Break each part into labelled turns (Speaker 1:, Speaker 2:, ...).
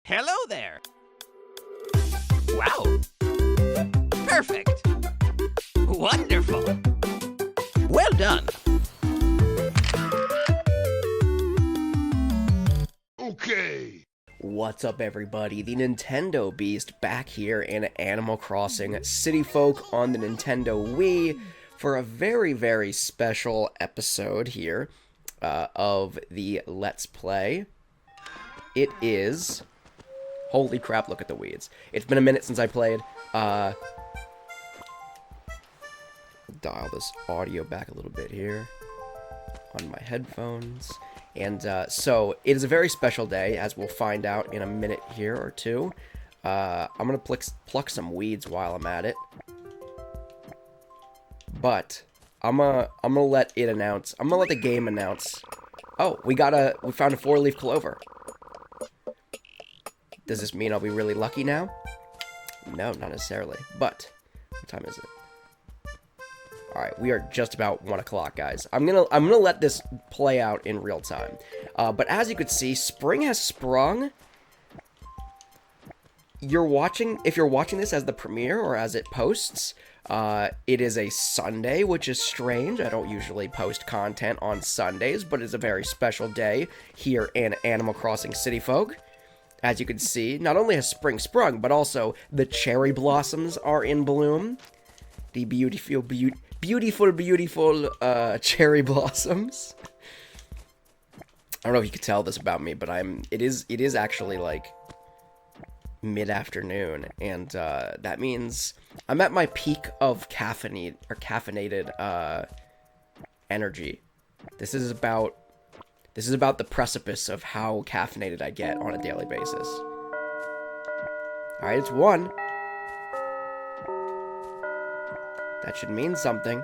Speaker 1: Hello there. Wow. Perfect. Wonderful. Well done.
Speaker 2: Okay.
Speaker 3: What's up, everybody? The Nintendo Beast back here in Animal Crossing City Folk on the Nintendo Wii for a very, very special episode here of the Let's Play. It is... Holy crap, look at the weeds. It's been a minute since I played. Dial this audio back a little bit here on my headphones. And so, it is a very special day, as we'll find out in a minute here or two. I'm going to pluck some weeds while I'm at it. But, I'm gonna let it announce. I'm gonna let the game announce. Oh, we found a 4-leaf clover. Does this mean I'll be really lucky now? No, not necessarily. But, what time is it? Alright, we are just about 1 o'clock, guys. I'm gonna let this play out in real time. But as you could see, spring has sprung. If you're watching this as the premiere or as it posts, it is a Sunday, which is strange. I don't usually post content on Sundays, but it's a very special day here in Animal Crossing City Folk. As you can see, not only has spring sprung, but also the cherry blossoms are in bloom. The beautiful cherry blossoms. I don't know if you could tell this about me, but it is actually like mid-afternoon, and that means I'm at my peak of caffeinated energy. This is about the precipice of how caffeinated I get on a daily basis. Alright, it's 1. That should mean something.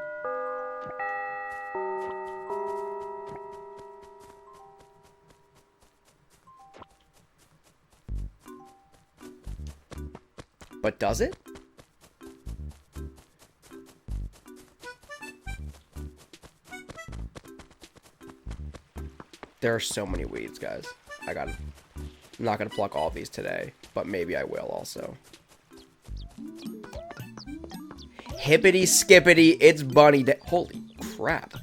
Speaker 3: But does it? There are so many weeds, guys. I'm not gonna pluck all of these today, but maybe I will also. Hippity skippity, it's bunny day. Holy crap.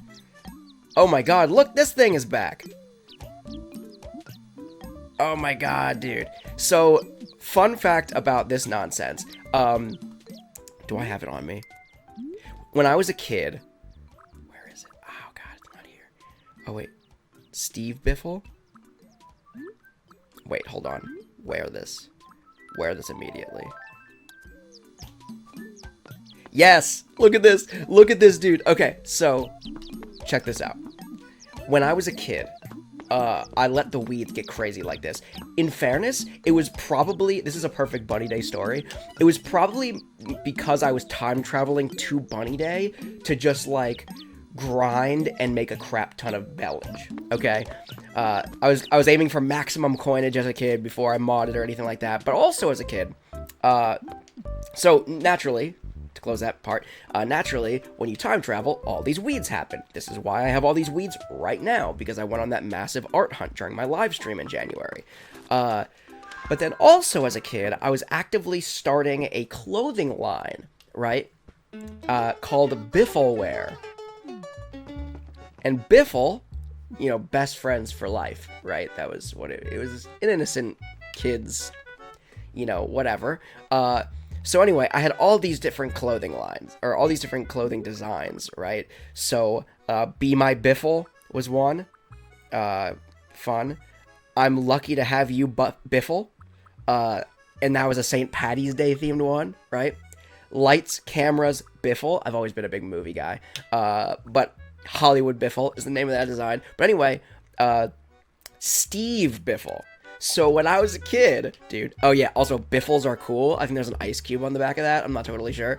Speaker 3: Oh my god, look, this thing is back. Oh my god, dude. So, fun fact about this nonsense. Do I have it on me? When I was a kid... Where is it? Oh god, it's not here. Oh wait. Steve Biffle? Wait, hold on. Wear this. Wear this immediately. Yes! Look at this! Look at this, dude! Okay, so, check this out. When I was a kid, I let the weeds get crazy like this. In fairness, it was probably... This is a perfect Bunny Day story. It was probably because I was time traveling to Bunny Day to just, like, grind and make a crap ton of bellage, okay? I was aiming for maximum coinage as a kid before I modded or anything like that, but also as a kid. So, naturally... To close that part, naturally, when you time travel, all these weeds happen. This is why I have all these weeds right now, because I went on that massive art hunt during my live stream in January. But then also as a kid, I was actively starting a clothing line, right? Called Bifflewear. And Biffle, you know, best friends for life, right? That was what it was, an innocent kid's, you know, whatever. So anyway, I had all these different clothing lines, or all these different clothing designs, right? So, Be My Biffle was one. Fun. I'm lucky to have you, Biffle. And that was a St. Patty's Day themed one, right? Lights, Cameras, Biffle. I've always been a big movie guy. But Hollywood Biffle is the name of that design. But anyway, Steve Biffle. So when I was a kid, dude, oh yeah, also Biffles are cool. I think there's an ice cube on the back of that. I'm not totally sure.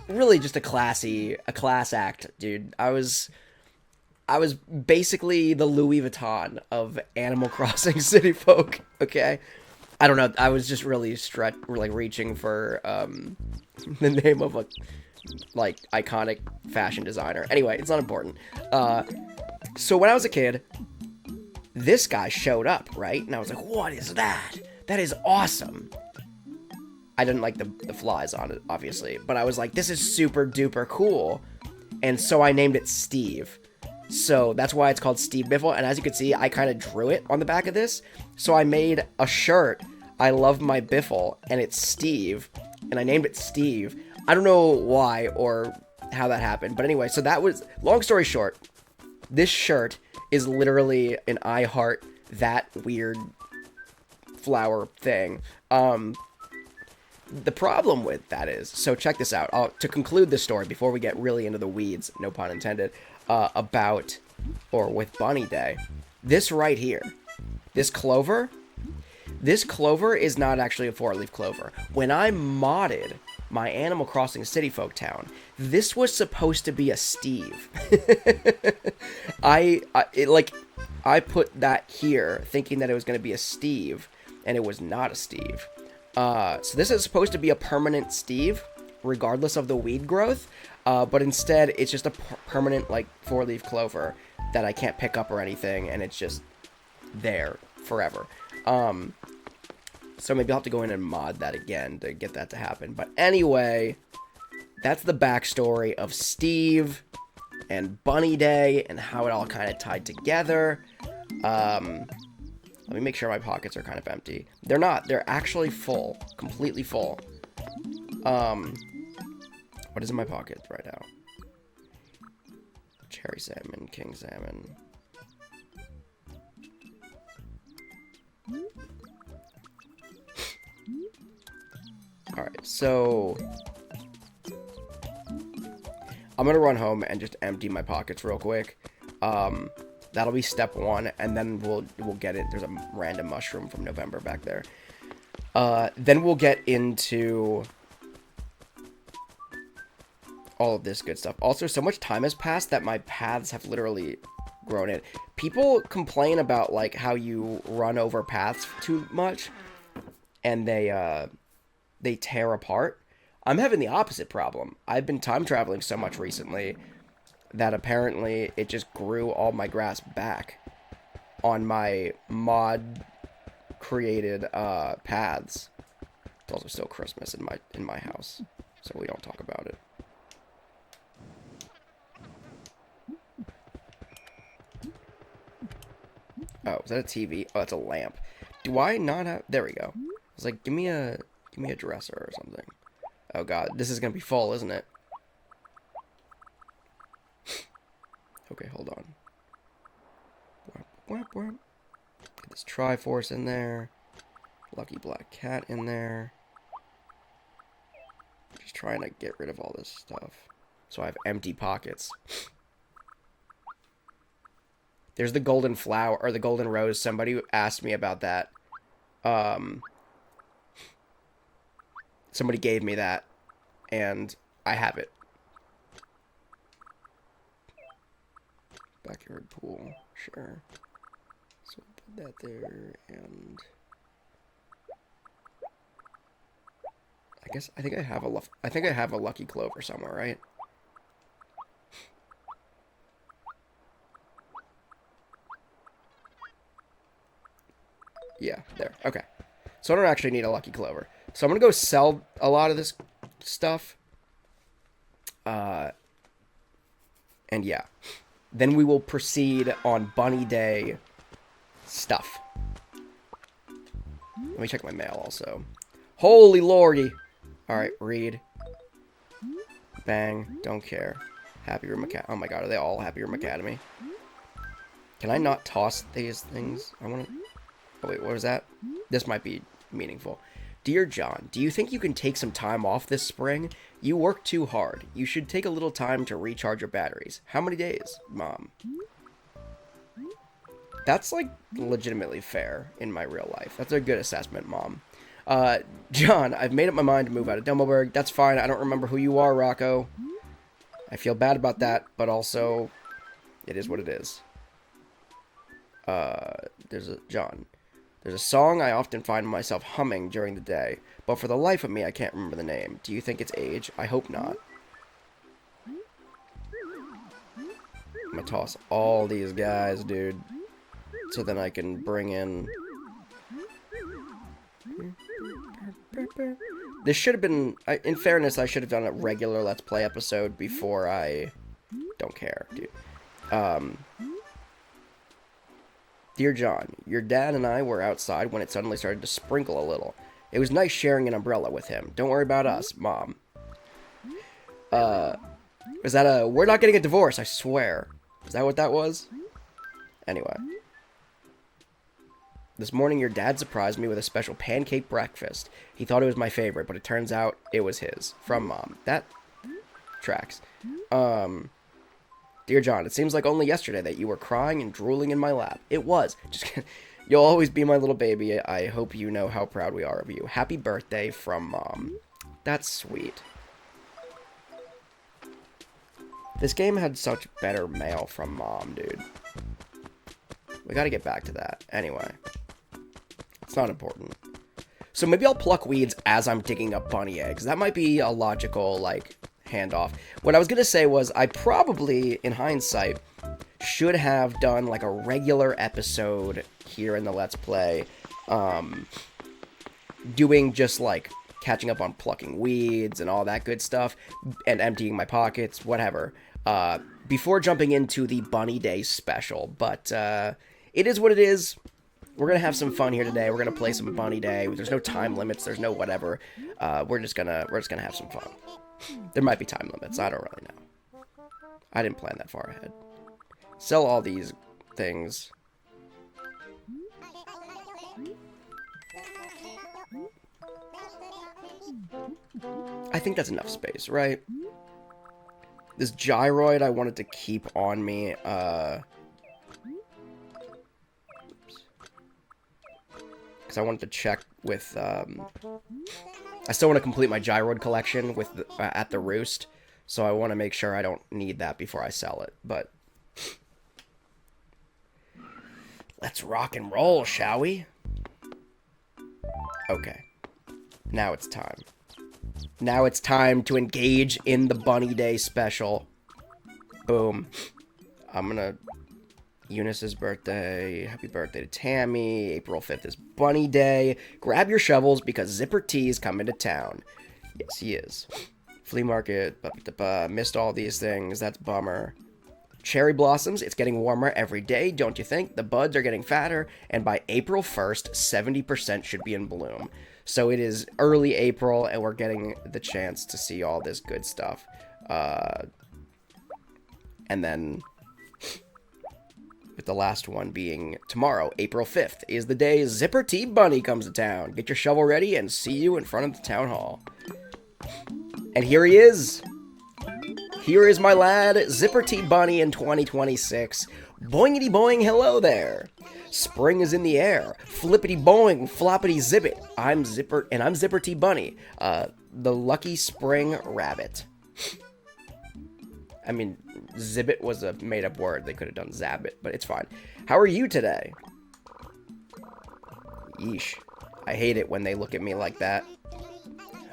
Speaker 3: Really just a class act, dude. I was basically the Louis Vuitton of Animal Crossing City Folk, okay? I don't know, I was just really reaching for the name of a like iconic fashion designer. Anyway, it's not important. So when I was a kid, this guy showed up, right? And I was like, what is that? That is awesome. I didn't like the flies on it, obviously, but I was like, this is super duper cool. And so I named it Steve. So that's why it's called Steve Biffle. And as you can see, I kind of drew it on the back of this. So I made a shirt, I love my Biffle, and it's Steve. And I named it Steve. I don't know why or how that happened. But anyway, so that was, long story short, this shirt is literally an I Heart That Weird flower thing. The problem with that is, so check this out. To conclude this story, before we get really into the weeds, no pun intended, with Bunny Day, this right here, this clover is not actually a 4-leaf clover. When I modded my Animal Crossing City Folk Town, this was supposed to be a Steve. I put that here thinking that it was going to be a Steve, and it was not a Steve. So this is supposed to be a permanent Steve, regardless of the weed growth, but instead it's just a permanent, like, 4-leaf clover that I can't pick up or anything, and it's just there forever. So maybe I'll have to go in and mod that again to get that to happen. But anyway, that's the backstory of Steve and Bunny Day and how it all kind of tied together. Let me make sure my pockets are kind of empty. They're not. They're actually full. Completely full. What is in my pocket right now? Cherry salmon, king salmon. Alright, so I'm gonna run home and just empty my pockets real quick. That'll be step 1, and then we'll get it. There's a random mushroom from November back there. Then we'll get into all of this good stuff. Also, so much time has passed that my paths have literally grown in. People complain about, like, how you run over paths too much, and they tear apart. I'm having the opposite problem. I've been time traveling so much recently that apparently it just grew all my grass back on my mod created paths. It's also still Christmas in my house, so we don't talk about it. Oh, is that a TV? Oh, that's a lamp. Do I not have... There we go. I was like, give me a dresser or something. Oh god, this is gonna be full, isn't it? Okay, hold on. Get this Triforce in there. Lucky Black Cat in there. Just trying to get rid of all this stuff, so I have empty pockets. There's the golden flower, or the golden rose. Somebody asked me about that. Somebody gave me that, and I have it. Backyard pool, sure. So put that there, and I think I have a lucky clover somewhere, right? Yeah, there. Okay. So I don't actually need a lucky clover. So I'm going to go sell a lot of this stuff. And yeah. Then we will proceed on Bunny Day stuff. Let me check my mail also. Holy lordy. Alright, read. Bang. Don't care. Happy Room Academy. Oh my god, are they all Happy Room Academy? Can I not toss these things? I want to... Oh wait, what was that? This might be meaningful. Dear John, do you think you can take some time off this spring? You work too hard. You should take a little time to recharge your batteries. How many days, Mom? That's, like, legitimately fair in my real life. That's a good assessment, Mom. John, I've made up my mind to move out of Dumbleberg. That's fine. I don't remember who you are, Rocco. I feel bad about that, but also, it is what it is. John. There's a song I often find myself humming during the day, but for the life of me, I can't remember the name. Do you think it's age? I hope not. I'm gonna toss all these guys, dude. so then I can bring in... This should have been... in fairness, I should have done a regular Let's Play episode before I... Don't care, dude. Dear John, your dad and I were outside when it suddenly started to sprinkle a little. It was nice sharing an umbrella with him. Don't worry about us, Mom. Is that a... We're not getting a divorce, I swear. Is that what that was? Anyway. This morning, your dad surprised me with a special pancake breakfast. He thought it was my favorite, but it turns out it was his. From Mom. That tracks. Dear John, it seems like only yesterday that you were crying and drooling in my lap. It was. Just kidding. You'll always be my little baby. I hope you know how proud we are of you. Happy birthday from Mom. That's sweet. This game had such better mail from Mom, dude. We gotta get back to that. Anyway. It's not important. So maybe I'll pluck weeds as I'm digging up bunny eggs. That might be a logical, like, handoff. What I was gonna say was I probably, in hindsight, should have done, like, a regular episode here in the Let's Play. Doing just, like, catching up on plucking weeds and all that good stuff. And emptying my pockets, whatever. Before jumping into the Bunny Day special. But, it is what it is. We're gonna have some fun here today. We're gonna play some Bunny Day. There's no time limits. There's no whatever. We're just gonna have some fun. There might be time limits. I don't really know. I didn't plan that far ahead. Sell all these things. I think that's enough space, right? This gyroid I wanted to keep on me. Because I wanted to check with, I still want to complete my gyroid collection with at the roost, so I want to make sure I don't need that before I sell it, but... Let's rock and roll, shall we? Okay. Now it's time. Now it's time to engage in the Bunny Day special. Boom. I'm gonna... Eunice's birthday. Happy birthday to Tammy. April 5th is Bunny Day. Grab your shovels because Zipper T is coming to town. Yes, he is. Flea market. Missed all these things. That's bummer. Cherry blossoms. It's getting warmer every day, don't you think? The buds are getting fatter. And by April 1st, 70% should be in bloom. So it is early April, and we're getting the chance to see all this good stuff. And then... with the last one being tomorrow, April 5th, is the day Zipper T Bunny comes to town. Get your shovel ready and see you in front of the town hall. And here he is. Here is my lad, Zipper T Bunny in 2026. Boingity boing, hello there. Spring is in the air. Flippity boing, floppity zibbit. I'm Zipper T Bunny, the lucky spring rabbit. I mean, zibbit was a made-up word. They could have done zabbit, but it's fine. How are you today? Yeesh. I hate it when they look at me like that.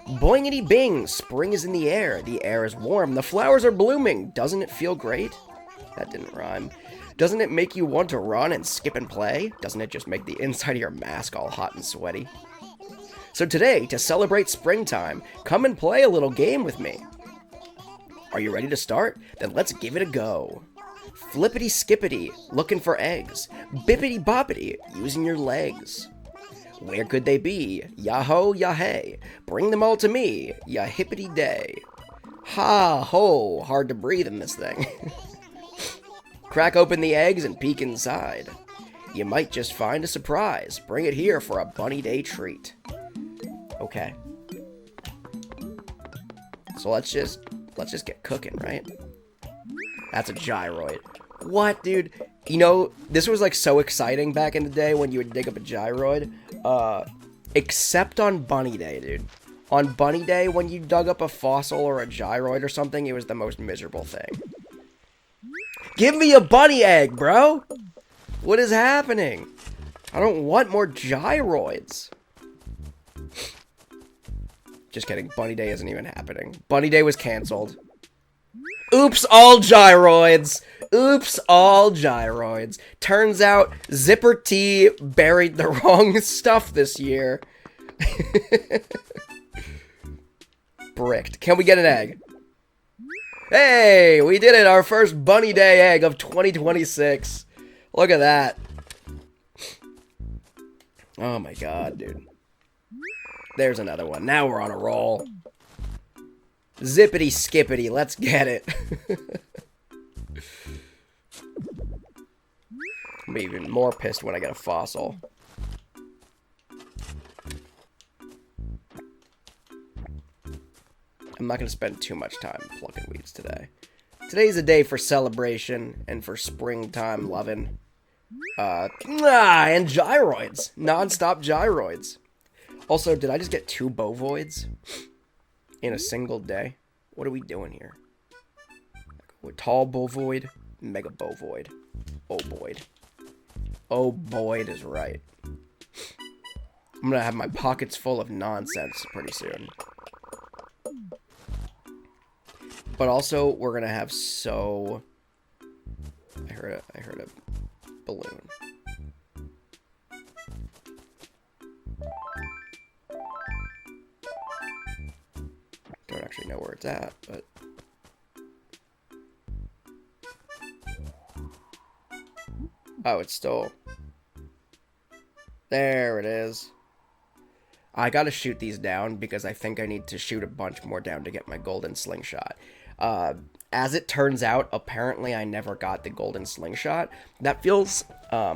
Speaker 3: Boingity bing! Spring is in the air. The air is warm. The flowers are blooming. Doesn't it feel great? That didn't rhyme. Doesn't it make you want to run and skip and play? Doesn't it just make the inside of your mask all hot and sweaty? So today, to celebrate springtime, come and play a little game with me. Are you ready to start? Then let's give it a go. Flippity skippity, looking for eggs. Bippity boppity, using your legs. Where could they be? Yah-ho, yah-hey. Bring them all to me, yah-hippity day. Ha-ho, hard to breathe in this thing. Crack open the eggs and peek inside. You might just find a surprise. Bring it here for a Bunny Day treat. Okay. So let's just get cooking, right? That's a gyroid. What, dude? You know, this was like so exciting back in the day when you would dig up a gyroid. Except on Bunny Day, dude. On Bunny Day, when you dug up a fossil or a gyroid or something, it was the most miserable thing. Give me a bunny egg, bro! What is happening? I don't want more gyroids. Just kidding. Bunny Day isn't even happening. Bunny Day was canceled. Oops, all gyroids. Oops, all gyroids. Turns out Zipper T buried the wrong stuff this year. Bricked. Can we get an egg? Hey, we did it. Our first Bunny Day egg of 2026. Look at that. Oh my god, dude. There's another one. Now we're on a roll. Zippity skippity, let's get it. I'll be even more pissed when I get a fossil. I'm not going to spend too much time plucking weeds today. Today's a day for celebration and for springtime loving. And gyroids. Non-stop gyroids. Also, did I just get 2 bovoids in a single day? What are we doing here? Tall bovoid, mega bovoid. Oh, Boyd. Oh, Boyd is right. I'm going to have my pockets full of nonsense pretty soon. But also, we're gonna have so... I heard a balloon. Don't actually know where it's at, but... Oh, it's still... There it is. I gotta shoot these down because I think I need to shoot a bunch more down to get my golden slingshot. As it turns out, apparently I never got the golden slingshot. That feels a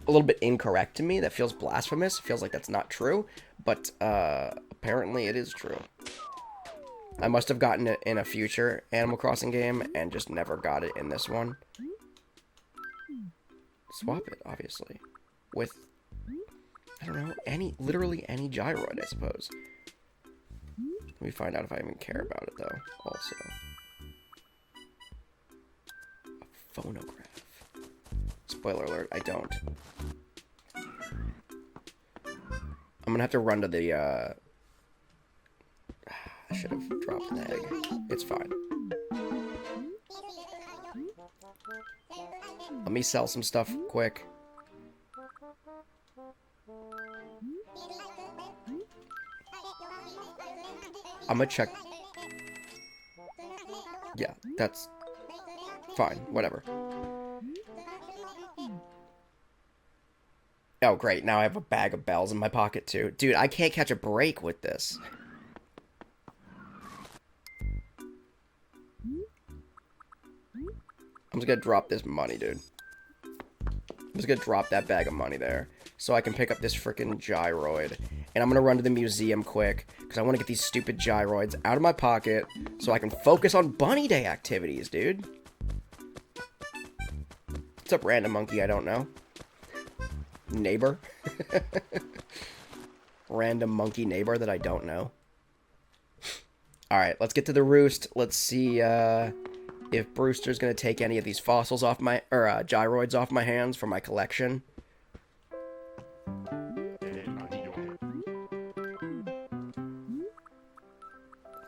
Speaker 3: little bit incorrect to me. That feels blasphemous. It feels like that's not true. But apparently it is true. I must have gotten it in a future Animal Crossing game and just never got it in this one. Swap it, obviously. With, I don't know, literally any gyroid, I suppose. Let me find out if I even care about it, though, also. A phonograph. Spoiler alert, I don't. I'm gonna have to run to the, I should have dropped an egg. It's fine. Let me sell some stuff quick. I'm gonna check. Yeah, that's fine. Whatever. Oh, great. Now I have a bag of bells in my pocket, too. Dude, I can't catch a break with this. I'm just gonna drop this money, dude. I'm just gonna drop that bag of money there. So I can pick up this freaking gyroid. And I'm gonna run to the museum quick. Because I want to get these stupid gyroids out of my pocket. So I can focus on Bunny Day activities, dude. What's up, random monkey I don't know? Neighbor? Random monkey neighbor that I don't know. Alright, let's get to the roost. Let's see if Brewster's gonna take any of these fossils off my, or gyroids off my hands for my collection.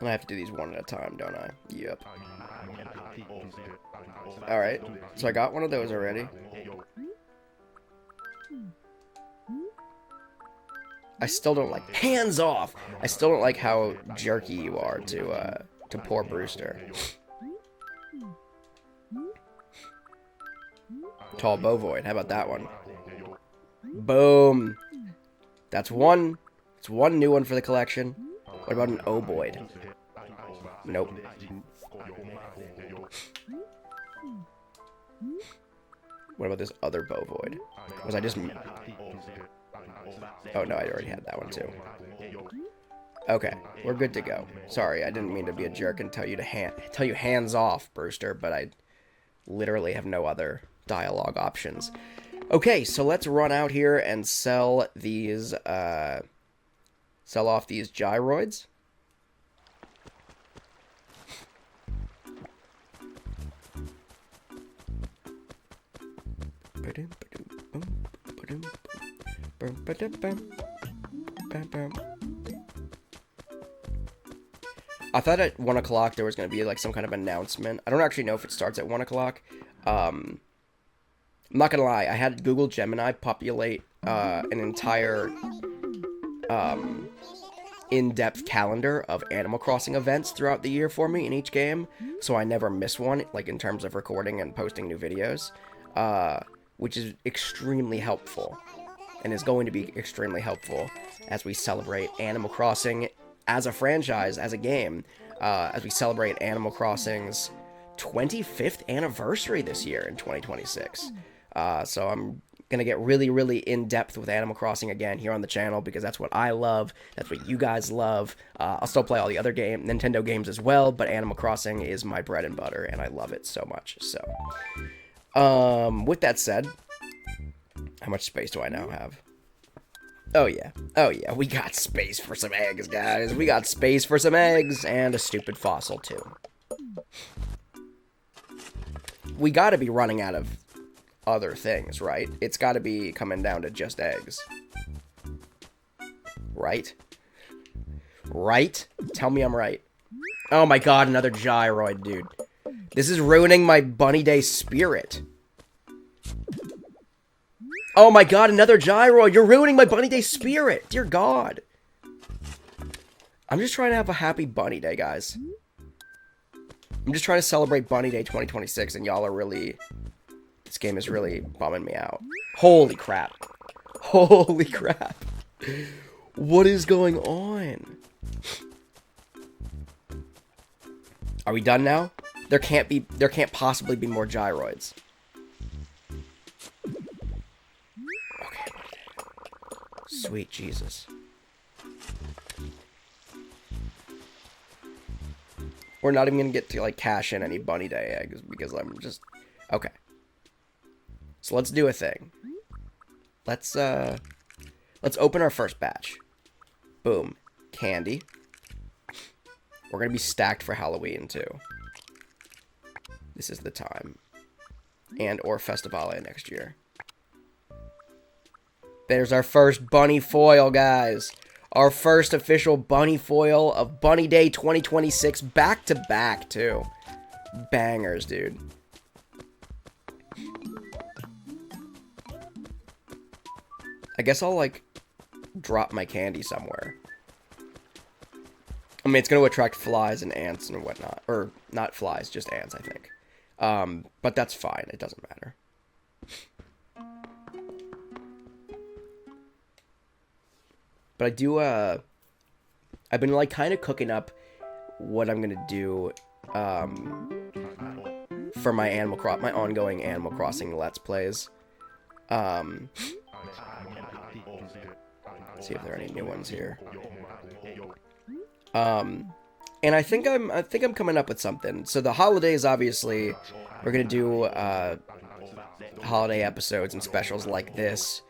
Speaker 3: And I have to do these one at a time, don't I? Yep. Alright, so I got one of those already. I still don't like... Hands off! I still don't like how jerky you are to poor Brewster. Tall Bovoid, how about that one? Boom! That's one. It's one new one for the collection. What about an Oboid? Nope. What about this other Bovoid? Was I just... Oh, no, I already had that one, too. Okay, we're good to go. Sorry, I didn't mean to be a jerk and tell you hands off, Brewster, but I literally have no other dialogue options. Okay, so let's run out here and sell these, sell off these gyroids. I thought at 1 o'clock there was going to be, like, some kind of announcement. I don't actually know if it starts at 1 o'clock. I'm not going to lie. I had Google Gemini populate an entire in-depth calendar of Animal Crossing events throughout the year for me in each game, so I never miss one, like, in terms of recording and posting new videos, which is extremely helpful, and is going to be extremely helpful as we celebrate Animal Crossing as a franchise, as a game, as we celebrate Animal Crossing's 25th anniversary this year in 2026. So I'm gonna get really, really in-depth with Animal Crossing again here on the channel, because that's what I love, that's what you guys love. I'll still play all the other Nintendo games as well, but Animal Crossing is my bread and butter, and I love it so much. So, with that said, how much space do I now have? Oh yeah, we got space for some eggs, guys. We got space for some eggs, and a stupid fossil, too. We gotta be running out of other things, right? It's gotta be coming down to just eggs. Right? Right? Tell me I'm right. Oh my god, another gyroid, dude. This is ruining my Bunny Day spirit. Oh my god, another gyroid. You're ruining my Bunny Day spirit. Dear god. I'm just trying to have a happy Bunny Day, guys. I'm just trying to celebrate Bunny Day 2026, and y'all are really... This game is really bumming me out. Holy crap. Holy crap. What is going on? Are we done now? There can't possibly be more gyroids. Okay. Sweet Jesus. We're not even gonna get to, like, cash in any Bunny Day eggs, because I'm just... Okay. So let's do a thing. Let's open our first batch. Boom. Candy. We're gonna be stacked for Halloween, too. This is the time. And or Festivale next year. There's our first bunny foil, guys. Our first official bunny foil of Bunny Day 2026, back to back, too. Bangers, dude. I guess I'll, like, drop my candy somewhere. I mean, it's going to attract flies and ants and whatnot. Or, not flies, just ants, I think. But that's fine. It doesn't matter. But I do, I've been, like, kind of cooking up what I'm going to do, for my ongoing Animal Crossing Let's Plays. See if there are any new ones here. And I think I'm coming up with something. So the holidays, obviously, we're gonna do holiday episodes and specials like this.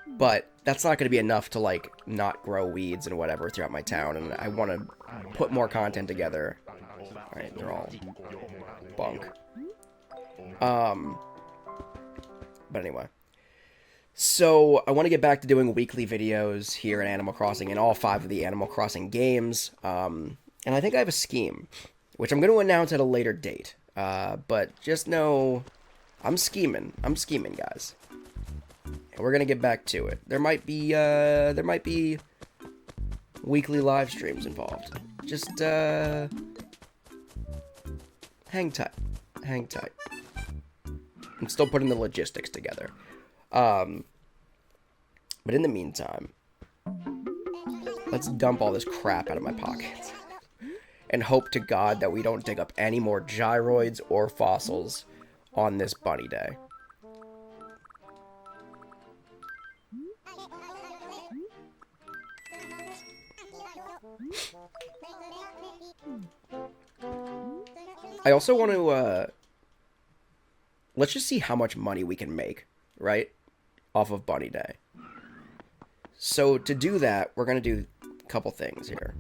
Speaker 3: But that's not gonna be enough to, like, not grow weeds and whatever throughout my town. And I want to put more content together. All right, they're all bunk. But anyway. So, I want to get back to doing weekly videos here in Animal Crossing in all 5 of the Animal Crossing games. And I think I have a scheme, which I'm going to announce at a later date. But just know, I'm scheming. I'm scheming, guys. And we're going to get back to it. There might be weekly live streams involved. Just, hang tight. Hang tight. I'm still putting the logistics together. But in the meantime, let's dump all this crap out of my pockets. And hope to God that we don't dig up any more gyroids or fossils on this Bunny Day. I also want to, let's just see how much money we can make, right? Off of Bunny Day. So, to do that, we're going to do a couple things here.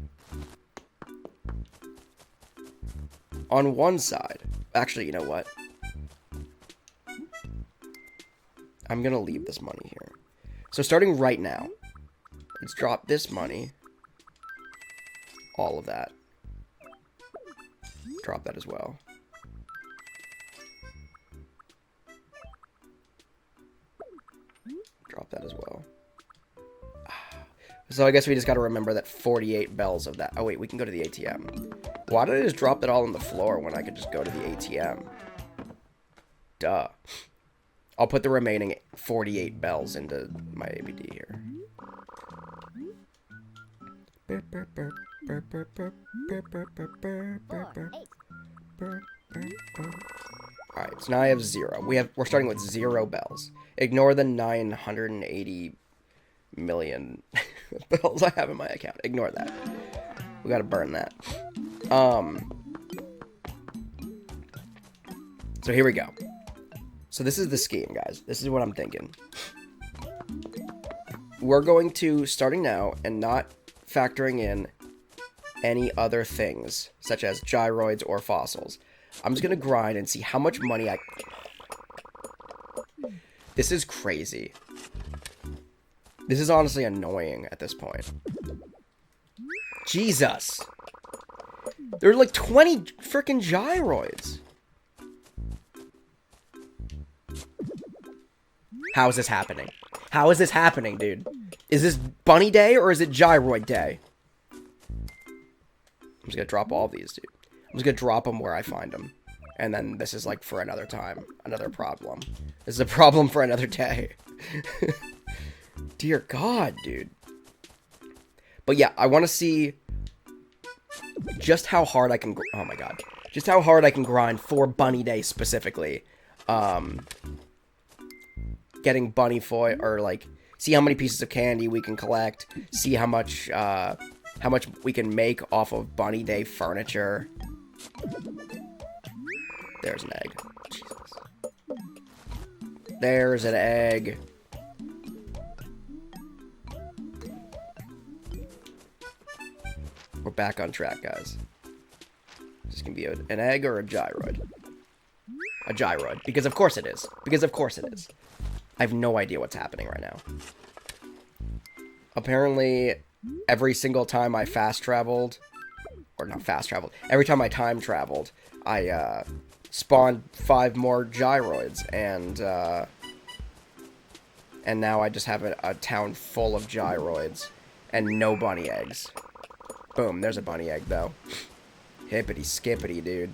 Speaker 3: On one side, actually, you know what? I'm going to leave this money here. So, starting right now, let's drop this money. All of that. drop that as well. Drop that as well. So I guess we just gotta remember that 48 bells of that. Oh wait, we can go to the ATM. Why did I just drop it all on the floor when I could just go to the ATM? Duh. I'll put the remaining 48 bells into my ABD here. Alright, so now I have 0. We're starting with 0 bells. Ignore the 980 million bells I have in my account. Ignore that. We gotta burn that. So here we go. So this is the scheme, guys. This is what I'm thinking. We're going to, starting now, and not factoring in any other things, such as gyroids or fossils. I'm just gonna grind and see how much money I... This is crazy. This is honestly annoying at this point. Jesus! There are like 20 freaking gyroids. How is this happening? How is this happening, dude? Is this bunny day or is it gyroid day? I'm just gonna drop all these, dude. I'm just gonna drop them where I find them. And then this is like for another time. Another problem. This is a problem for another day. Dear God, dude. But yeah, I want to see just how hard I can... Oh my God. Just how hard I can grind for bunny day specifically. Getting bunny foil, or like, see how many pieces of candy we can collect. See how much we can make off of bunny day furniture. There's an egg. Jesus. There's an egg. We're back on track, guys. Is this gonna be an egg or a gyroid? A gyroid. Because of course it is. Because of course it is. I have no idea what's happening right now. Apparently, every single time I fast traveled, or not fast traveled, every time I time traveled, I spawned 5 more gyroids, and now I just have a town full of gyroids, and no bunny eggs. Boom, there's a bunny egg, though. Hippity skippity, dude.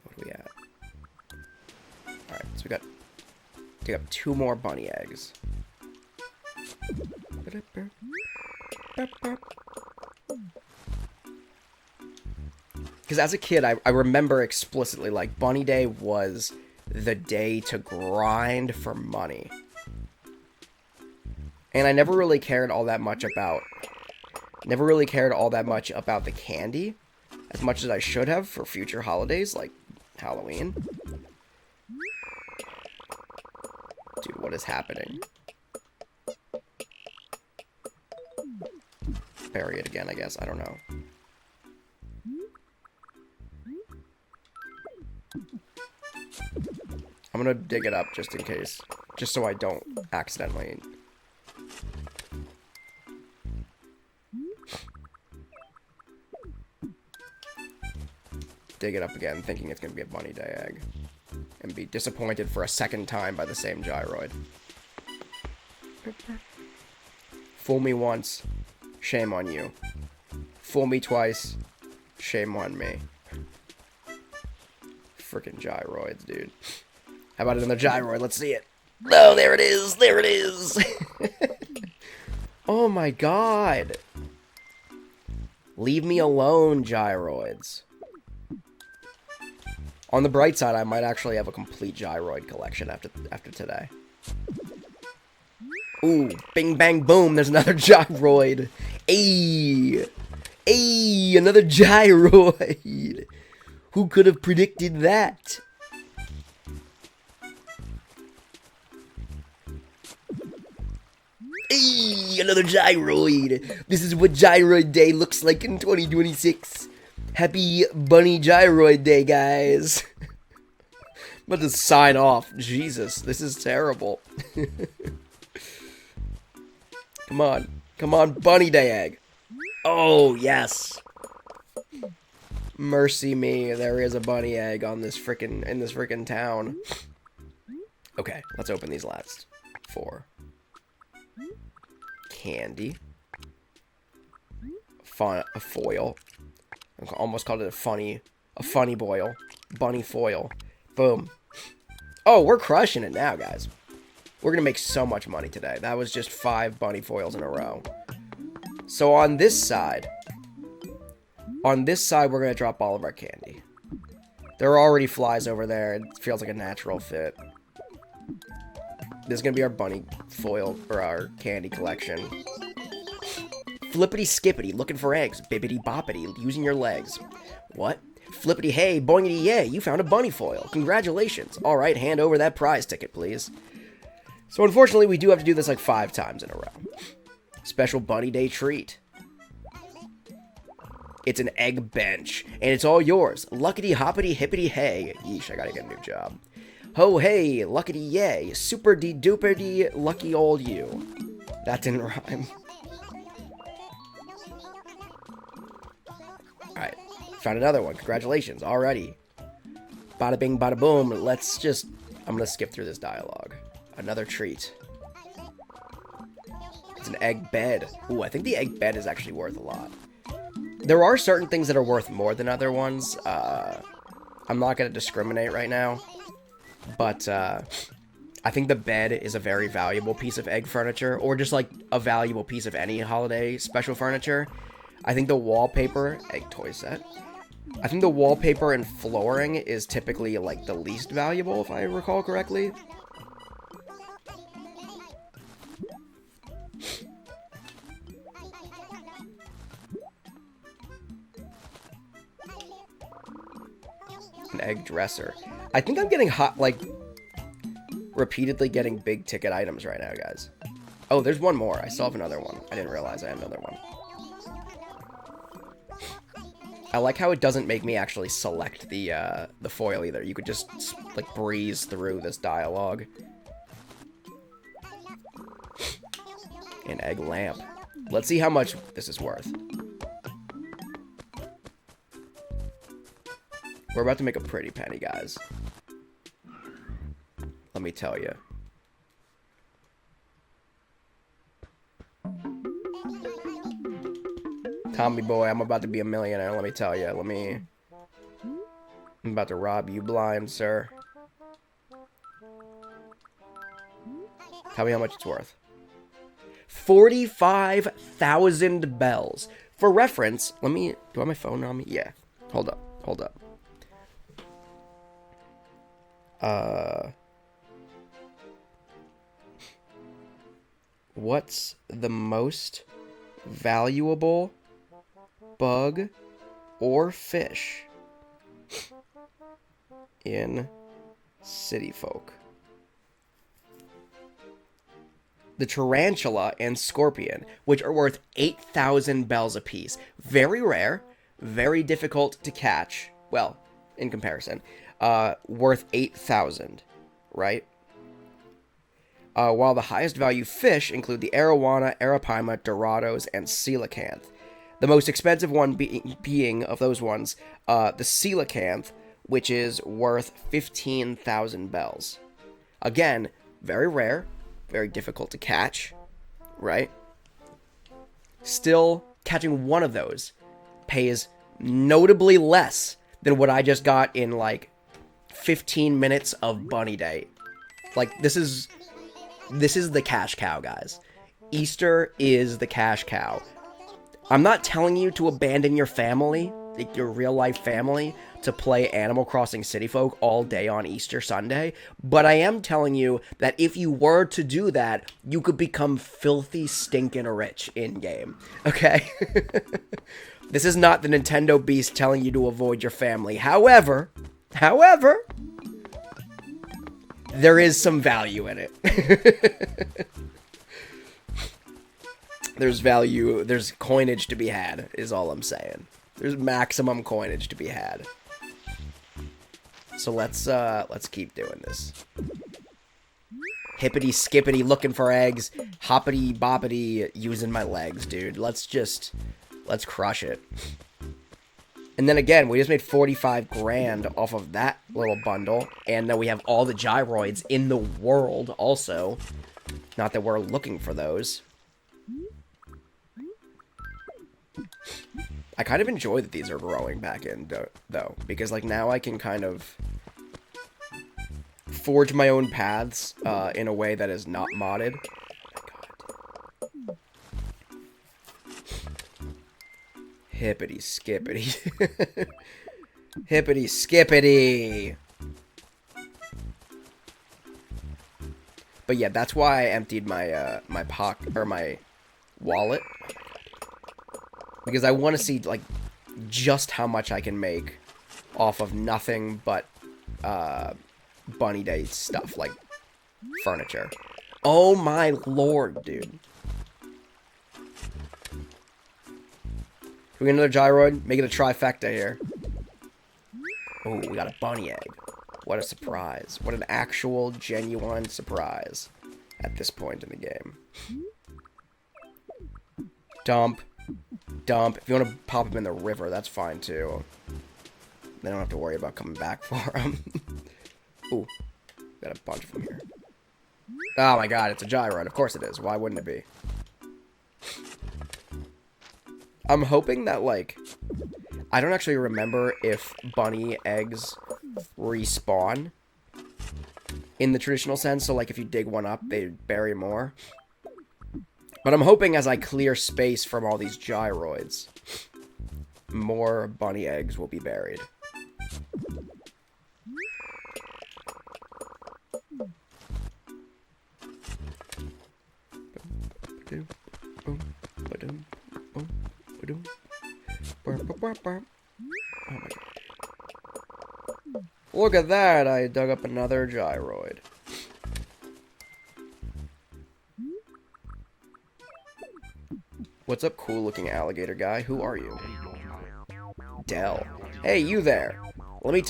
Speaker 3: What are we at? Alright, so we got... Take up 2 more bunny eggs. Because as a kid, I remember explicitly, like, bunny day was the day to grind for money. And I never really cared all that much about... Never really cared all that much about the candy. As much as I should have for future holidays, like Halloween. Dude, what is happening? Bury it again, I guess. I don't know. I'm gonna dig it up just in case. Just so I don't accidentally... dig it up again, thinking it's gonna be a bunny day egg. And be disappointed for a second time by the same gyroid. Fool me once, shame on you. Fool me twice, shame on me. Freaking gyroids, dude. How about another gyroid? Let's see it. Oh, there it is! There it is! Oh my God! Leave me alone, gyroids. On the bright side, I might actually have a complete gyroid collection after today. Ooh, bing bang boom, there's another gyroid. Ayy! Ayy, another gyroid! Who could have predicted that? Ayy, another gyroid! This is what gyroid day looks like in 2026. Happy Bunny Gyroid Day, guys. I'm about to sign off. Jesus, this is terrible. Come on. Come on, Bunny Day Egg. Oh, yes. Mercy me, there is a bunny egg on this frickin' town. Okay, let's open these last 4. Candy. A foil. I almost called it a funny boil. Bunny foil. Boom. Oh, we're crushing it now, guys. We're gonna make so much money today. That was just 5 bunny foils in a row. So on this side, we're gonna drop all of our candy. There are already flies over there. It feels like a natural fit. This is gonna be our bunny foil, or our candy collection. Flippity skippity, looking for eggs. Bibbity boppity, using your legs. What? Flippity hey, boingity yay, you found a bunny foil. Congratulations. Alright, hand over that prize ticket, please. So unfortunately, we do have to do this like 5 times in a row. Special bunny day treat. It's an egg bench, and it's all yours. Luckity hoppity hippity hey. Yeesh, I gotta get a new job. Ho hey, luckity yay, super dee duper dee lucky old you. That didn't rhyme. Alright, found another one. Congratulations, already. Bada bing, bada boom. Let's just... I'm gonna skip through this dialogue. Another treat. It's an egg bed. Ooh, I think the egg bed is actually worth a lot. There are certain things that are worth more than other ones. I'm not gonna discriminate right now. But, I think the bed is a very valuable piece of egg furniture. Or just, like, a valuable piece of any holiday special furniture. I think the wallpaper... Egg toy set. I think the wallpaper and flooring is typically, like, the least valuable, if I recall correctly. An egg dresser. I think I'm getting hot, like, repeatedly getting big ticket items right now, guys. Oh, there's one more. I still have another one. I didn't realize I had another one. I like how it doesn't make me actually select the foil either. You could just, like, breeze through this dialogue. An egg lamp. Let's see how much this is worth. We're about to make a pretty penny, guys. Let me tell you. Tommy boy, I'm about to be a millionaire, let me tell you. I'm about to rob you blind, sir. Tell me how much it's worth. 45,000 bells. For reference, do I have my phone on me? Yeah. Hold up. What's the most valuable bug or fish in City Folk? The tarantula and scorpion, which are worth 8,000 bells apiece. Very rare, very difficult to catch. Well, in comparison. Worth 8,000, right? While the highest value fish include the arowana, arapaima, dorados, and coelacanth. The most expensive one being of those ones, the coelacanth, which is worth 15,000 bells. Again, very rare, very difficult to catch, right? Still, catching one of those pays notably less than what I just got in, like, 15 minutes of bunny day. Like, this is the cash cow, guys. Easter is the cash cow. I'm not telling you to abandon your family, like your real life family, to play Animal Crossing City Folk all day on Easter Sunday, but I am telling you that if you were to do that, you could become filthy stinking rich in-game, okay? This is not the Nintendo Beast telling you to avoid your family. However, there is some value in it. There's value, there's coinage to be had, is all I'm saying. There's maximum coinage to be had. So let's keep doing this. Hippity skippity looking for eggs, hoppity boppity using my legs, dude. Let's just Let's crush it. And then again, we just made 45 grand off of that little bundle. And then we have all the gyroids in the world also. Not that we're looking for those. I kind of enjoy that these are growing back in, though. Because, like, now I can kind of forge my own paths in a way that is not modded. Hippity skippity. Hippity skippity. But yeah, that's why I emptied my my wallet, because I want to see like just how much I can make off of nothing but Bunny Day stuff like furniture. Oh my lord, dude. Can we get another gyroid? Make it a trifecta here. Oh, we got a bunny egg. What a surprise. What an actual, genuine surprise at this point in the game. Dump. Dump. If you want to pop them in the river, that's fine too. They don't have to worry about coming back for them. Ooh. Got a bunch of them here. Oh my god, it's a gyroid. Of course it is. Why wouldn't it be? I'm hoping that, like, I don't actually remember if bunny eggs respawn in the traditional sense. So, like, if you dig one up, they bury more. But I'm hoping as I clear space from all these gyroids, more bunny eggs will be buried. Oh my god. Look at that! I dug up another gyroid. What's up, cool looking alligator guy? Who are you? Dell. Hey, you there! Let me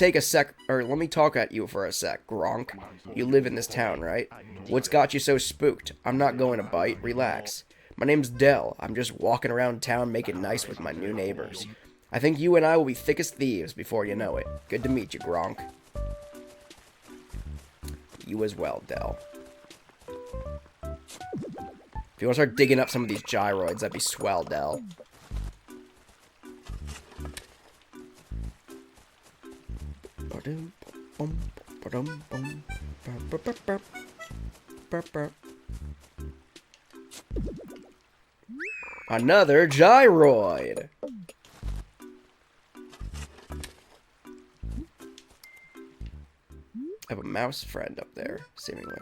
Speaker 3: talk at you for a sec, Gronk. You live in this town, right? What's got you so spooked? I'm not going to bite. Relax. My name's Dell. I'm just walking around town making nice with my new neighbors. I think you and I will be thick as thieves before you know it. Good to meet you, Gronk. You as well, Dell. If you want to start digging up some of these gyroids, that'd be swell, Dell. Another gyroid! I have a mouse friend up there, seemingly.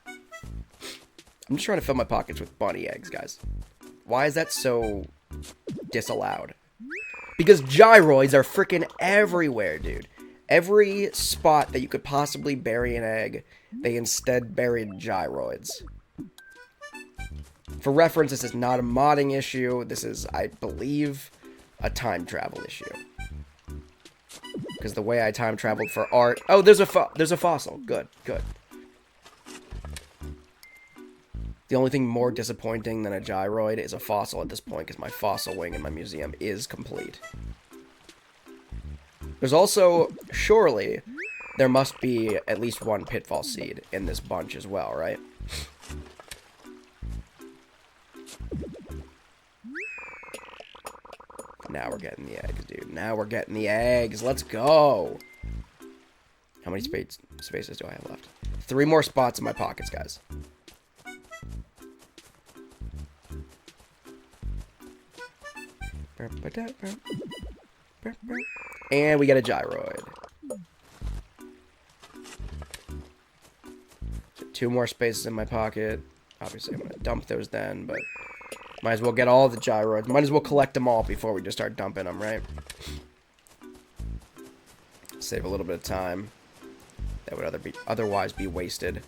Speaker 3: I'm just trying to fill my pockets with bunny eggs, guys. Why is that so disallowed? Because gyroids are freaking everywhere, dude. Every spot that you could possibly bury an egg, they instead buried gyroids. For reference, this is not a modding issue. This is, I believe, a time travel issue. Because the way I time traveled for art... Oh, there's a fossil. Good, good. The only thing more disappointing than a gyroid is a fossil at this point, because my fossil wing in my museum is complete. There's also, surely, there must be at least one pitfall seed in this bunch as well, right? Now we're getting the eggs, dude. Now we're getting the eggs. Let's go. How many spaces do I have left? 3 more spots in my pockets, guys. And we get a gyroid. So 2 more spaces in my pocket. Obviously, I'm going to dump those then, but might as well get all the gyroids. Might as well collect them all before we just start dumping them, right? Save a little bit of time. That would otherwise be wasted.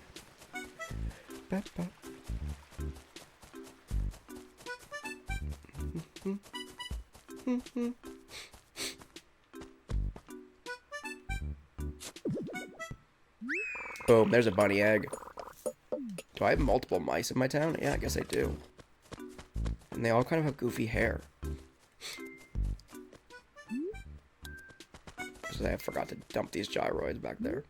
Speaker 3: Boom, there's a bunny egg. Do I have multiple mice in my town? Yeah, I guess I do. And they all kind of have goofy hair. Because I forgot to dump these gyroids back there.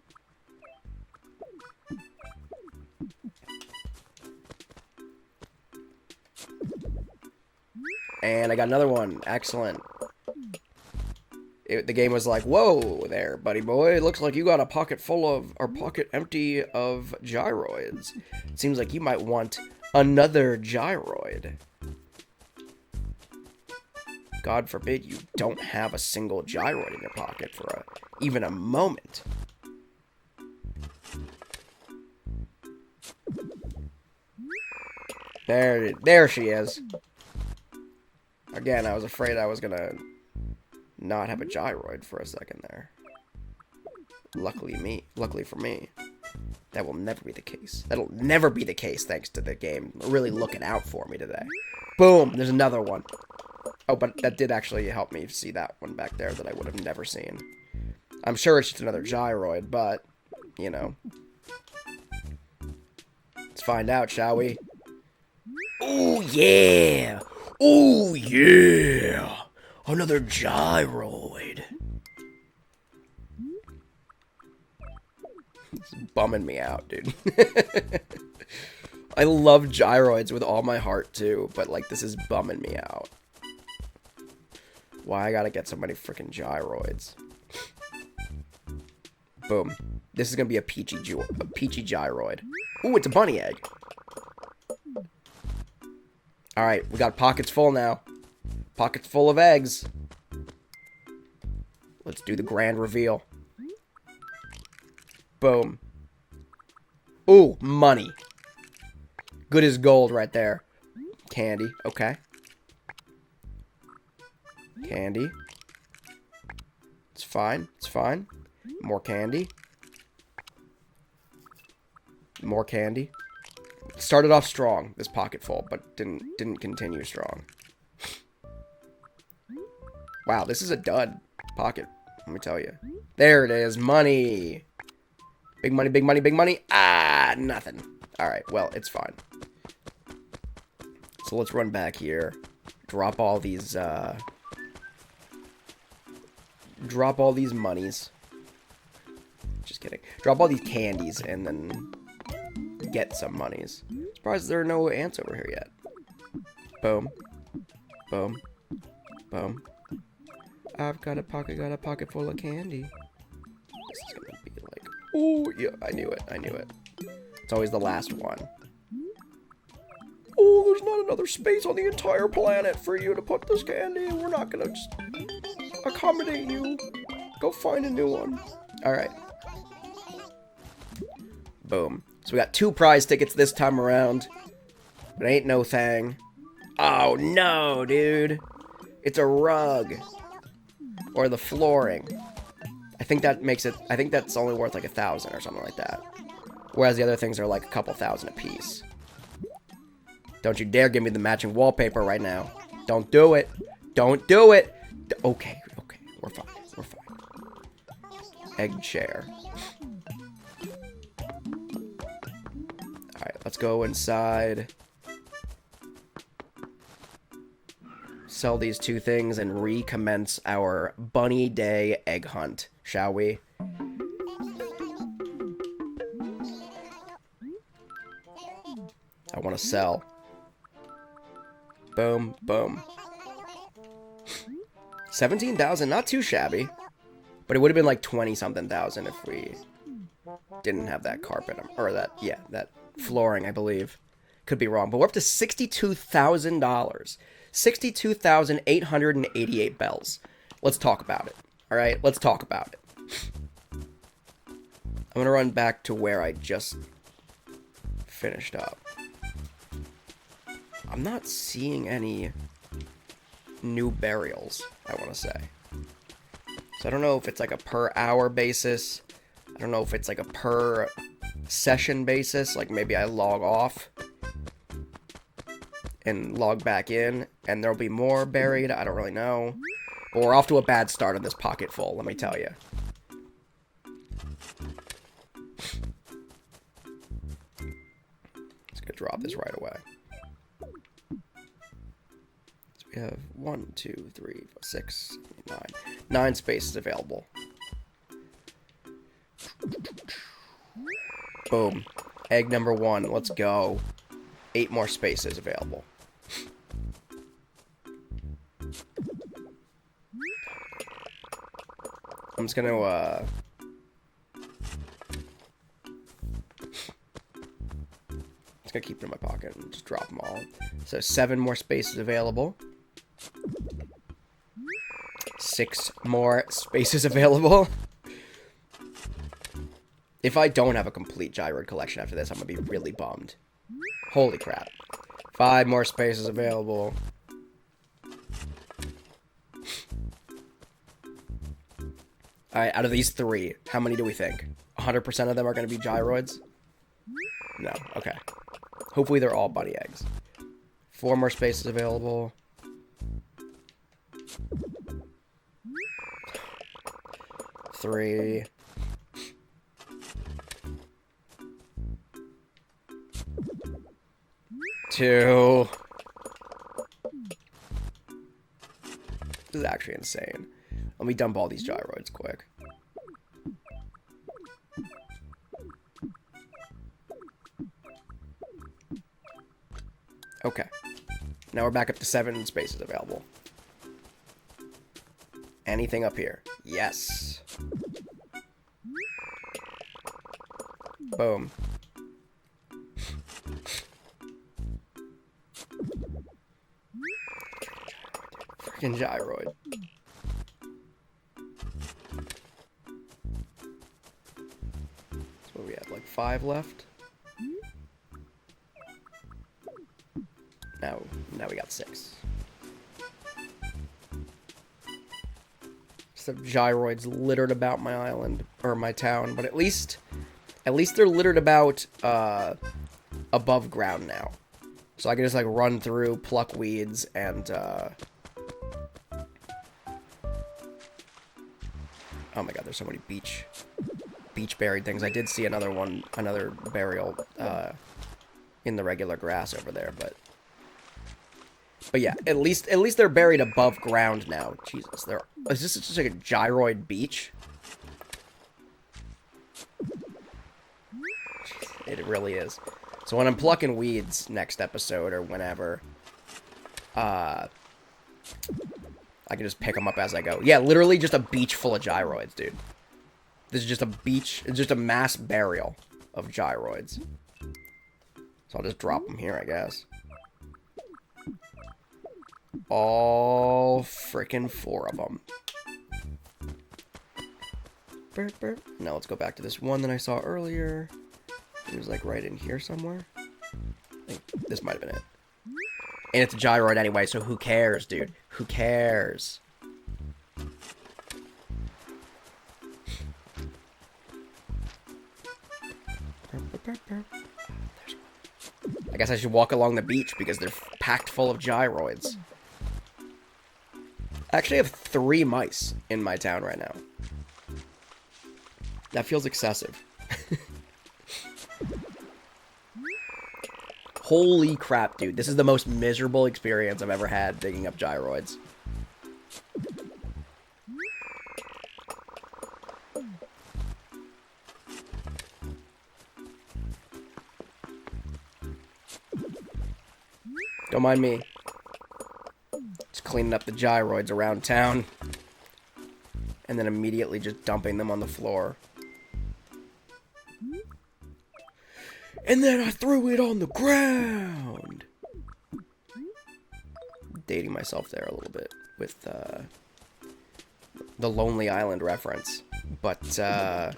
Speaker 3: And I got another one. Excellent. The game was like, whoa there, buddy boy. It looks like you got a pocket full of, or pocket empty of gyroids. It seems like you might want another gyroid. God forbid you don't have a single gyroid in your pocket for even a moment. There she is. Again, I was afraid I was gonna not have a gyroid for a second there. Luckily for me, that will never be the case. That'll never be the case thanks to the game really looking out for me today. Boom, there's another one. Oh, but that did actually help me see that one back there that I would have never seen. I'm sure it's just another gyroid, but, you know. Let's find out, shall we? Oh, yeah! Oh, yeah! Another gyroid. It's bumming me out, dude. I love gyroids with all my heart, too, but, like, this is bumming me out. Why I gotta get so many freaking gyroids? Boom. This is gonna be a peachy gyroid. Ooh, it's a bunny egg. Alright, we got pockets full now. Pockets full of eggs. Let's do the grand reveal. Boom. Ooh, money. Good as gold right there. Candy, okay. Candy. It's fine, it's fine. More candy. More candy. Started off strong, this pocket full, but didn't continue strong. Wow, this is a dud pocket, let me tell you. There it is, money. Big money, big money, big money. Ah, nothing. Alright, well, it's fine. So let's run back here. Drop all these, drop all these monies. Just kidding. Drop all these candies and then get some monies. Surprised there are no ants over here yet. Boom. Boom. Boom. I've got a pocket full of candy. This is gonna be like, oh yeah, I knew it. It's always the last one. Oh, there's not another space on the entire planet for you to put this candy. We're not gonna just accommodate you. Go find a new one. Alright. Boom. So we got 2 prize tickets this time around. But ain't no thing. Oh no, dude. It's a rug. Or the flooring. I think that makes it, I think that's only worth like 1,000 or something like that. Whereas the other things are like a couple thousand a piece. Don't you dare give me the matching wallpaper right now. Don't do it. Don't do it. Okay. We're fine. Egg chair. Alright, let's go inside. Sell these 2 things and recommence our bunny day egg hunt, shall we? I want to sell. Boom, boom. 17,000, not too shabby. But it would have been like 20-something thousand if we didn't have that carpet. Or that flooring, I believe. Could be wrong. But we're up to $62,000. 62,888 bells. Let's talk about it. Alright, let's talk about it. I'm going to run back to where I just finished up. I'm not seeing any new burials, I want to say. So I don't know if it's like a per hour basis. I don't know if it's like a per session basis. Like maybe I log off and log back in and there'll be more buried. I don't really know. But we're off to a bad start on this pocket full, let me tell you. Let's go drop this right away. So we have 1, 2, 3, 4, 6, 9. 9 spaces available. Boom. Egg number 1. Let's go. 8 more spaces available. I'm just gonna, just gonna keep it in my pocket and just drop them all. So 7 more spaces available. 6 more spaces available. If I don't have a complete Gyroid collection after this, I'm gonna be really bummed. Holy crap. 5 more spaces available. Alright, out of these 3, how many do we think? 100% of them are going to be gyroids? No, okay. Hopefully they're all bunny eggs. 4 more spaces available. 3. 2. This is actually insane. Let me dump all these gyroids quick. Okay. Now we're back up to 7 spaces available. Anything up here? Yes. Boom. Freaking gyroid. So we have like 5 left. Now we got 6. Some gyroids littered about my island or my town, but at least they're littered about above ground now. So I can just like run through, pluck weeds, and oh my god, there's so many beach buried things. I did see another burial in the regular grass over there, but yeah, at least they're buried above ground now. Jesus, is this just like a gyroid beach? It really is. So when I'm plucking weeds next episode or whenever, I can just pick them up as I go. Yeah, literally just a beach full of gyroids, dude. This is just a beach. It's just a mass burial of gyroids. So I'll just drop them here, I guess. All frickin' 4 of them. Burp, burp. Now let's go back to this one that I saw earlier. It was like right in here somewhere. I think this might have been it. And it's a gyroid anyway, so who cares, dude? Who cares? There's one. I guess I should walk along the beach because they're packed full of gyroids. I actually have 3 mice in my town right now. That feels excessive. Holy crap, dude. This is the most miserable experience I've ever had digging up gyroids. Don't mind me. Just cleaning up the gyroids around town. And then immediately just dumping them on the floor. And then I threw it on the ground. Dating myself there a little bit with the Lonely Island reference. But I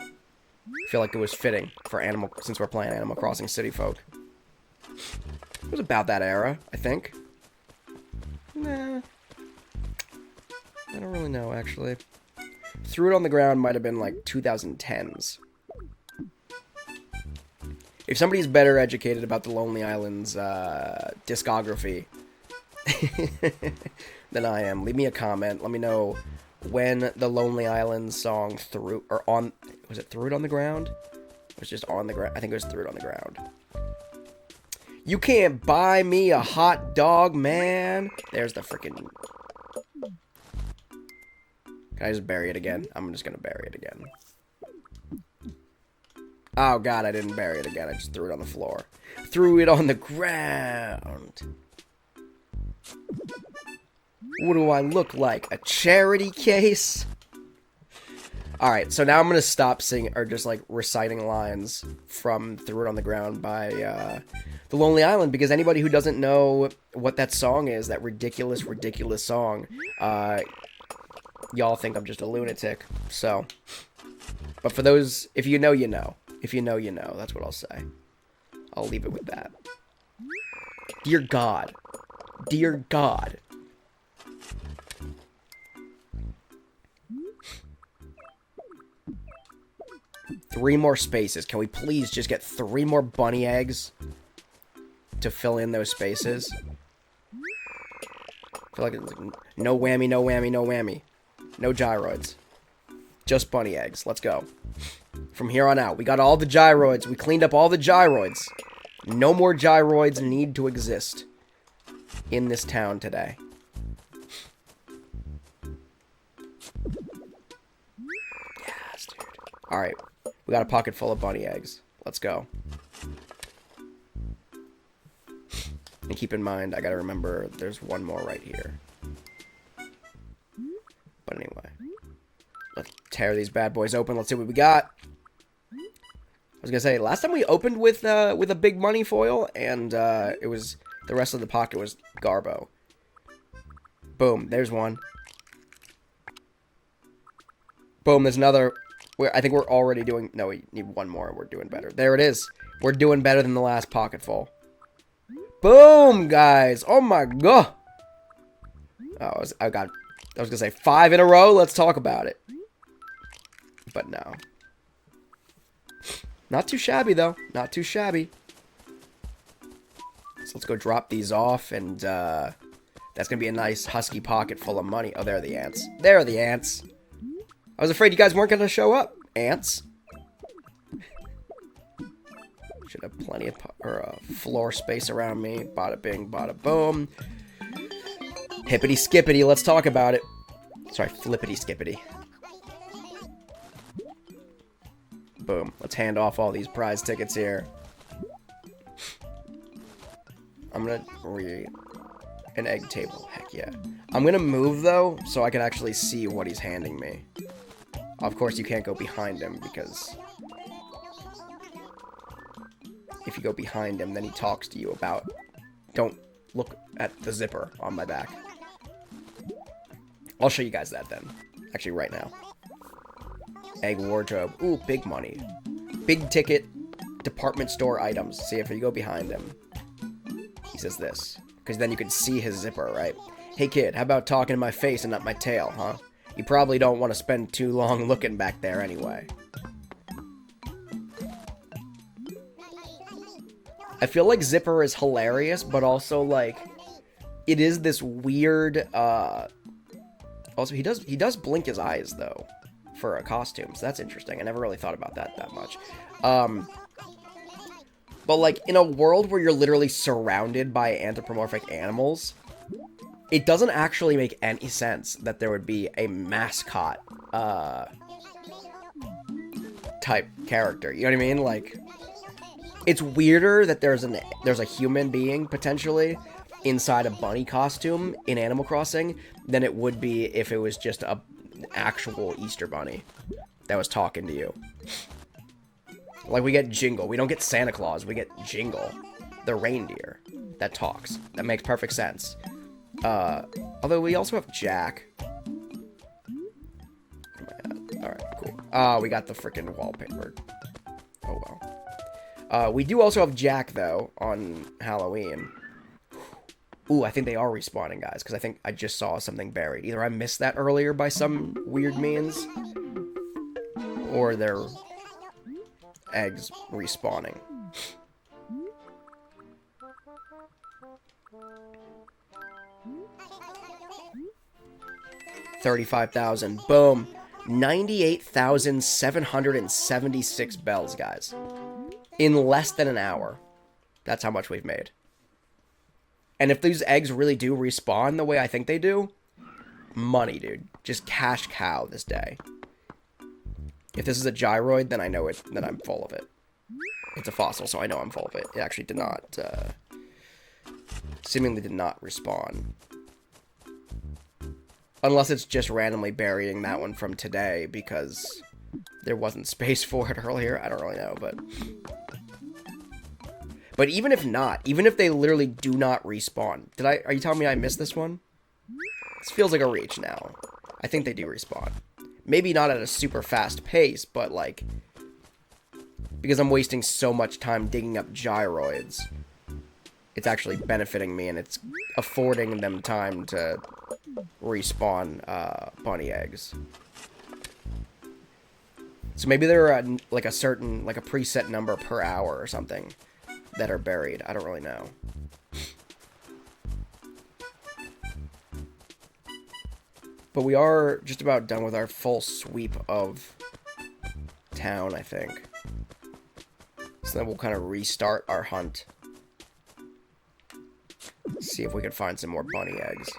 Speaker 3: feel like it was fitting for since we're playing Animal Crossing City Folk. It was about that era, I think. Nah. I don't really know, actually. Threw it on the ground might have been like 2010s. If somebody's better educated about the Lonely Island's discography than I am, leave me a comment. Let me know when the Lonely Island song was it Threw It on the Ground? It was just on the ground. I think it was Threw It on the Ground. You can't buy me a hot dog, man. There's the freaking... Can I just bury it again? I'm just gonna bury it again. Oh, God, I didn't bury it again. I just threw it on the floor. Threw it on the ground. What do I look like? A charity case? Alright, so now I'm gonna stop singing, or just, like, reciting lines from Threw It on the Ground by, The Lonely Island, because anybody who doesn't know what that song is, that ridiculous, ridiculous song, y'all think I'm just a lunatic, so. But for those, if you know, you know. If you know, you know. That's what I'll say. I'll leave it with that. Dear God. Dear God. Three more spaces. Can we please just get 3 more bunny eggs to fill in those spaces? I feel like it's like, no whammy, no whammy, no whammy. No gyroids. Just bunny eggs. Let's go. From here on out, we got all the gyroids. We cleaned up all the gyroids. No more gyroids need to exist in this town today. Yes, dude. Alright. We got a pocket full of bunny eggs. Let's go. And keep in mind, I gotta remember there's one more right here. But anyway. Let's tear these bad boys open. Let's see what we got. I was gonna say, last time we opened with a big money foil, and it was, the rest of the pocket was Garbo. Boom, there's one. Boom, there's another. I think we're already doing, no, we need one more, we're doing better. There it is. We're doing better than the last pocket full. Boom, guys. Oh my god. Oh, I was gonna say 5 in a row, let's talk about it. But no. Not too shabby, though. Not too shabby. So let's go drop these off, and that's going to be a nice husky pocket full of money. Oh, there are the ants. There are the ants. I was afraid you guys weren't going to show up. Ants. Should have plenty of floor space around me. Bada bing, bada boom. Hippity skippity, let's talk about it. Sorry, flippity skippity. Boom. Let's hand off all these prize tickets here. I'm gonna read an egg table. Heck yeah. I'm gonna move, though, so I can actually see what he's handing me. Of course, you can't go behind him, because if you go behind him, then he talks to you about, don't look at the zipper on my back. I'll show you guys that then. Actually, right now. Egg wardrobe. Ooh, big money. Big ticket department store items. See, if you go behind him, he says this. Because then you can see his zipper, right? Hey kid, how about talking to my face and not my tail, huh? You probably don't want to spend too long looking back there anyway. I feel like Zipper is hilarious, but also, like, it is this weird, also, he does blink his eyes, though, for a costume, so that's interesting. I never really thought about that much. But, like, in a world where you're literally surrounded by anthropomorphic animals, it doesn't actually make any sense that there would be a mascot, type character. You know what I mean? Like, it's weirder that there's a human being, potentially, inside a bunny costume in Animal Crossing than it would be if it was just an actual Easter bunny that was talking to you. Like, we get Jingle. We don't get Santa Claus. We get Jingle, the reindeer that talks. That makes perfect sense. Although we also have Jack. Oh my god. Alright, cool. We got the freaking wallpaper. Oh well. We do also have Jack, though, on Halloween. Ooh, I think they are respawning, guys, because I think I just saw something buried. Either I missed that earlier by some weird means, or they're eggs respawning. $35,000. Boom. 98,776 bells, guys. In less than an hour. That's how much we've made. And if these eggs really do respawn the way I think they do, money, dude. Just cash cow this day. If this is a gyroid, then I know it. Then I'm full of it. It's a fossil, so I know I'm full of it. It actually did not, seemingly did not respawn. Unless it's just randomly burying that one from today because there wasn't space for it earlier. I don't really know, but... But even if not, even if they literally do not respawn... Are you telling me I missed this one? This feels like a reach now. I think they do respawn. Maybe not at a super fast pace, but like... Because I'm wasting so much time digging up gyroids, it's actually benefiting me, and it's affording them time to respawn bunny eggs. So maybe there are like a certain, like a preset number per hour or something that are buried. I don't really know. But we are just about done with our full sweep of town, I think. So then we'll kind of restart our hunt. See if we can find some more bunny eggs.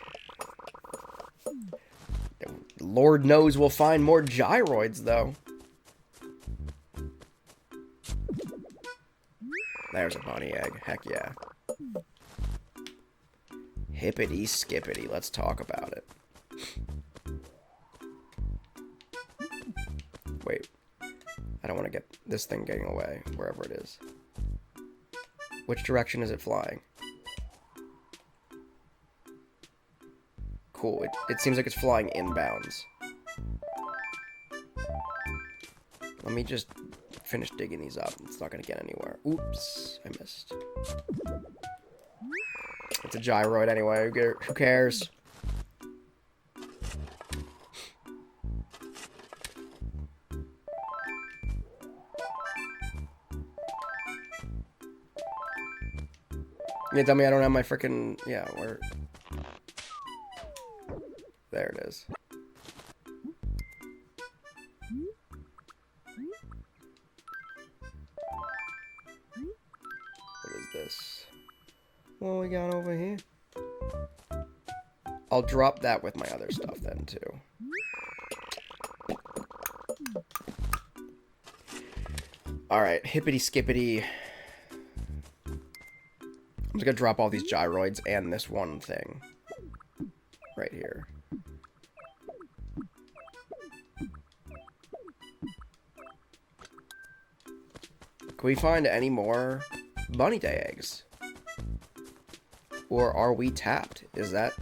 Speaker 3: Lord knows we'll find more gyroids, though. There's a bunny egg. Heck yeah. Hippity skippity. Let's talk about it. Wait. I don't want to get this thing getting away, wherever it is. Which direction is it flying? Cool. It seems like it's flying inbounds. Let me just finish digging these up. It's not going to get anywhere. Oops. I missed. It's a gyroid anyway. Who cares? You tell me I don't have my frickin'... Yeah, where... There it is. What is this? What we got over here? I'll drop that with my other stuff then, too. Alright, hippity skippity. I'm just gonna drop all these gyroids and this one thing. Right here. Can we find any more bunny day eggs? Or are we tapped? Is that...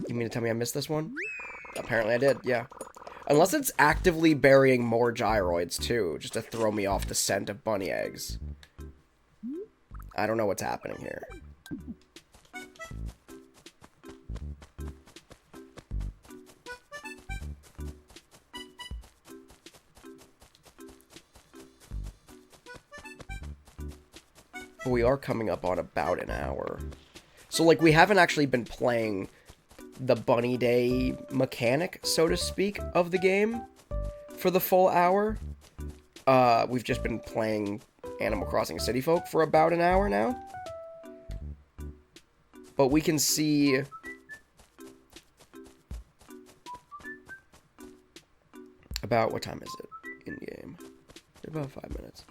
Speaker 3: You mean to tell me I missed this one? Apparently I did, yeah. Unless it's actively burying more gyroids, too, just to throw me off the scent of bunny eggs. I don't know what's happening here. But we are coming up on about an hour. So, like, we haven't actually been playing the bunny day mechanic, so to speak, of the game for the full hour. We've just been playing Animal Crossing City Folk for about an hour now. But we can see... About, what time is it in-game? About 5 minutes.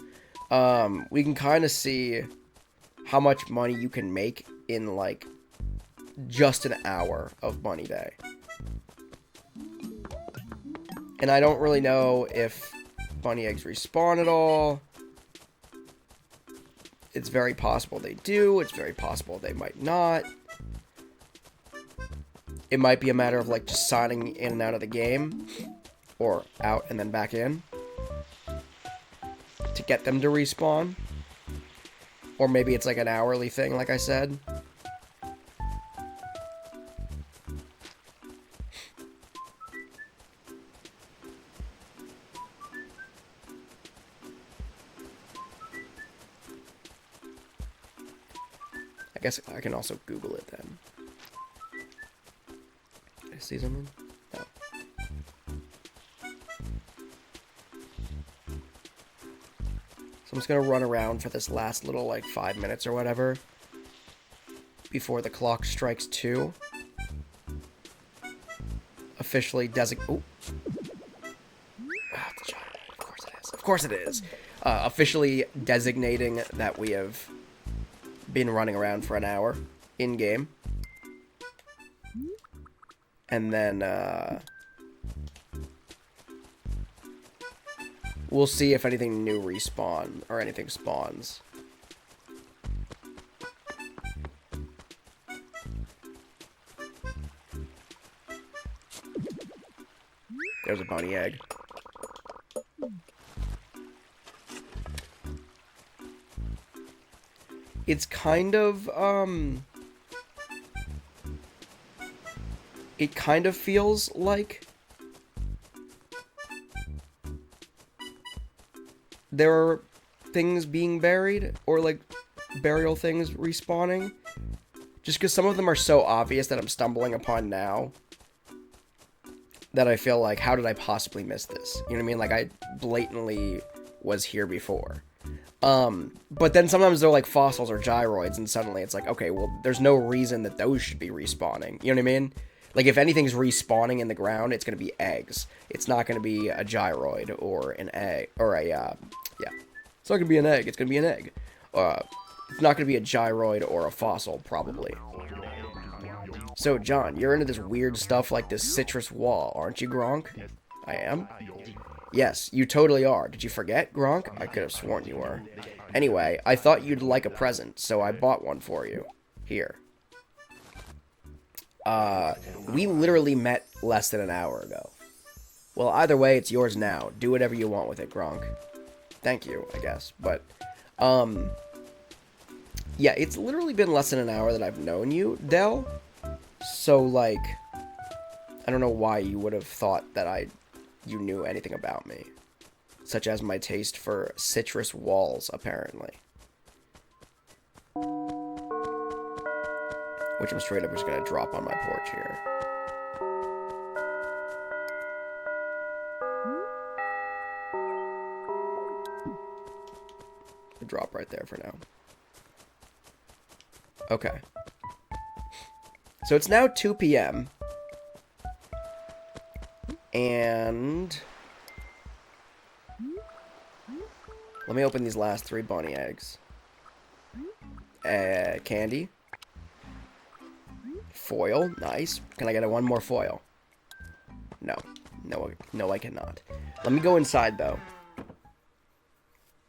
Speaker 3: We can kind of see how much money you can make in, like, just an hour of Bunny Day. And I don't really know if bunny eggs respawn at all. It's very possible they do. It's very possible they might not. It might be a matter of, like, just signing in and out of the game. Or out and then back in. To get them to respawn. Or maybe it's like an hourly thing, like I said. I guess I can also Google it then. Did I see something? No. So I'm just gonna run around for this last little, like, 5 minutes or whatever. Before the clock strikes 2. Officially designate... Oh. Ah, it's a gyroid. Of course it is. Of course it is. officially designating that we have been running around for an hour in-game. And then, we'll see if anything new respawn or anything spawns. There's a bunny egg. It's kind of, it kind of feels like there are things being buried, or like burial things respawning. Just because some of them are so obvious that I'm stumbling upon now, that I feel like, how did I possibly miss this? You know what I mean? Like, I blatantly was here before. But then sometimes they're like fossils or gyroids, and suddenly it's like, okay, well, there's no reason that those should be respawning. You know what I mean? Like, if anything's respawning in the ground, it's gonna be eggs. It's not gonna be a gyroid or an egg, or a, yeah. It's not gonna be an egg, it's gonna be an egg. It's not gonna be a gyroid or a fossil, probably. So, John, you're into this weird stuff like this citrus wall, aren't you, Gronk? I am? Yes, you totally are. Did you forget, Gronk? I could have sworn you were. Anyway, I thought you'd like a present, so I bought one for you. Here. We literally met less than an hour ago. Well, either way, it's yours now. Do whatever you want with it, Gronk. Thank you, I guess. But, yeah, it's literally been less than an hour that I've known you, Dell. So, like, I don't know why you would have thought that you knew anything about me. Such as my taste for citrus walls, apparently. Which I'm straight up just gonna drop on my porch here. Drop right there for now. Okay. So it's now 2 p.m. And let me open these last 3 bunny eggs. Candy. Foil. Nice. Can I get one more foil? No. No, I cannot. Let me go inside, though. I'm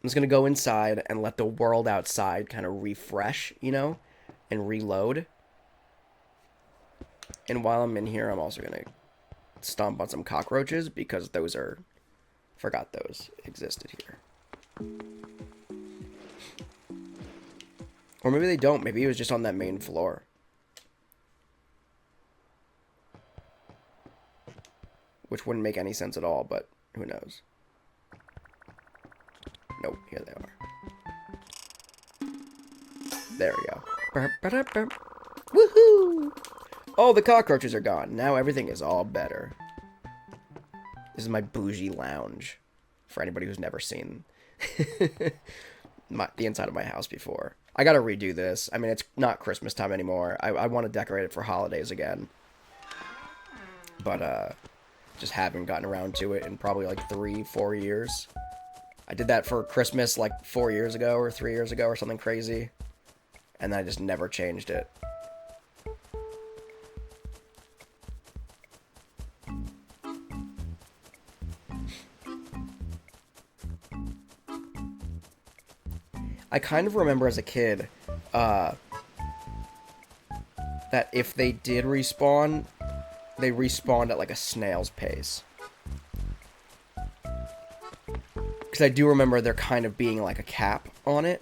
Speaker 3: just going to go inside and let the world outside kind of refresh, you know, and reload. And while I'm in here, I'm also going to stomp on some cockroaches because those are... Forgot those existed here. Or maybe they don't. Maybe it was just on that main floor. Which wouldn't make any sense at all, but who knows. Nope, here they are. There we go. Woohoo! Oh, the cockroaches are gone. Now everything is all better. This is my bougie lounge. For anybody who's never seen the inside of my house before. I gotta redo this. I mean, it's not Christmas time anymore. I want to decorate it for holidays again. But, just haven't gotten around to it in probably like 3-4 years. I did that for Christmas like 4 years ago or 3 years ago or something crazy. And then I just never changed it. I kind of remember as a kid, that if they did respawn, they respawned at like a snail's pace. Because I do remember there kind of being like a cap on it.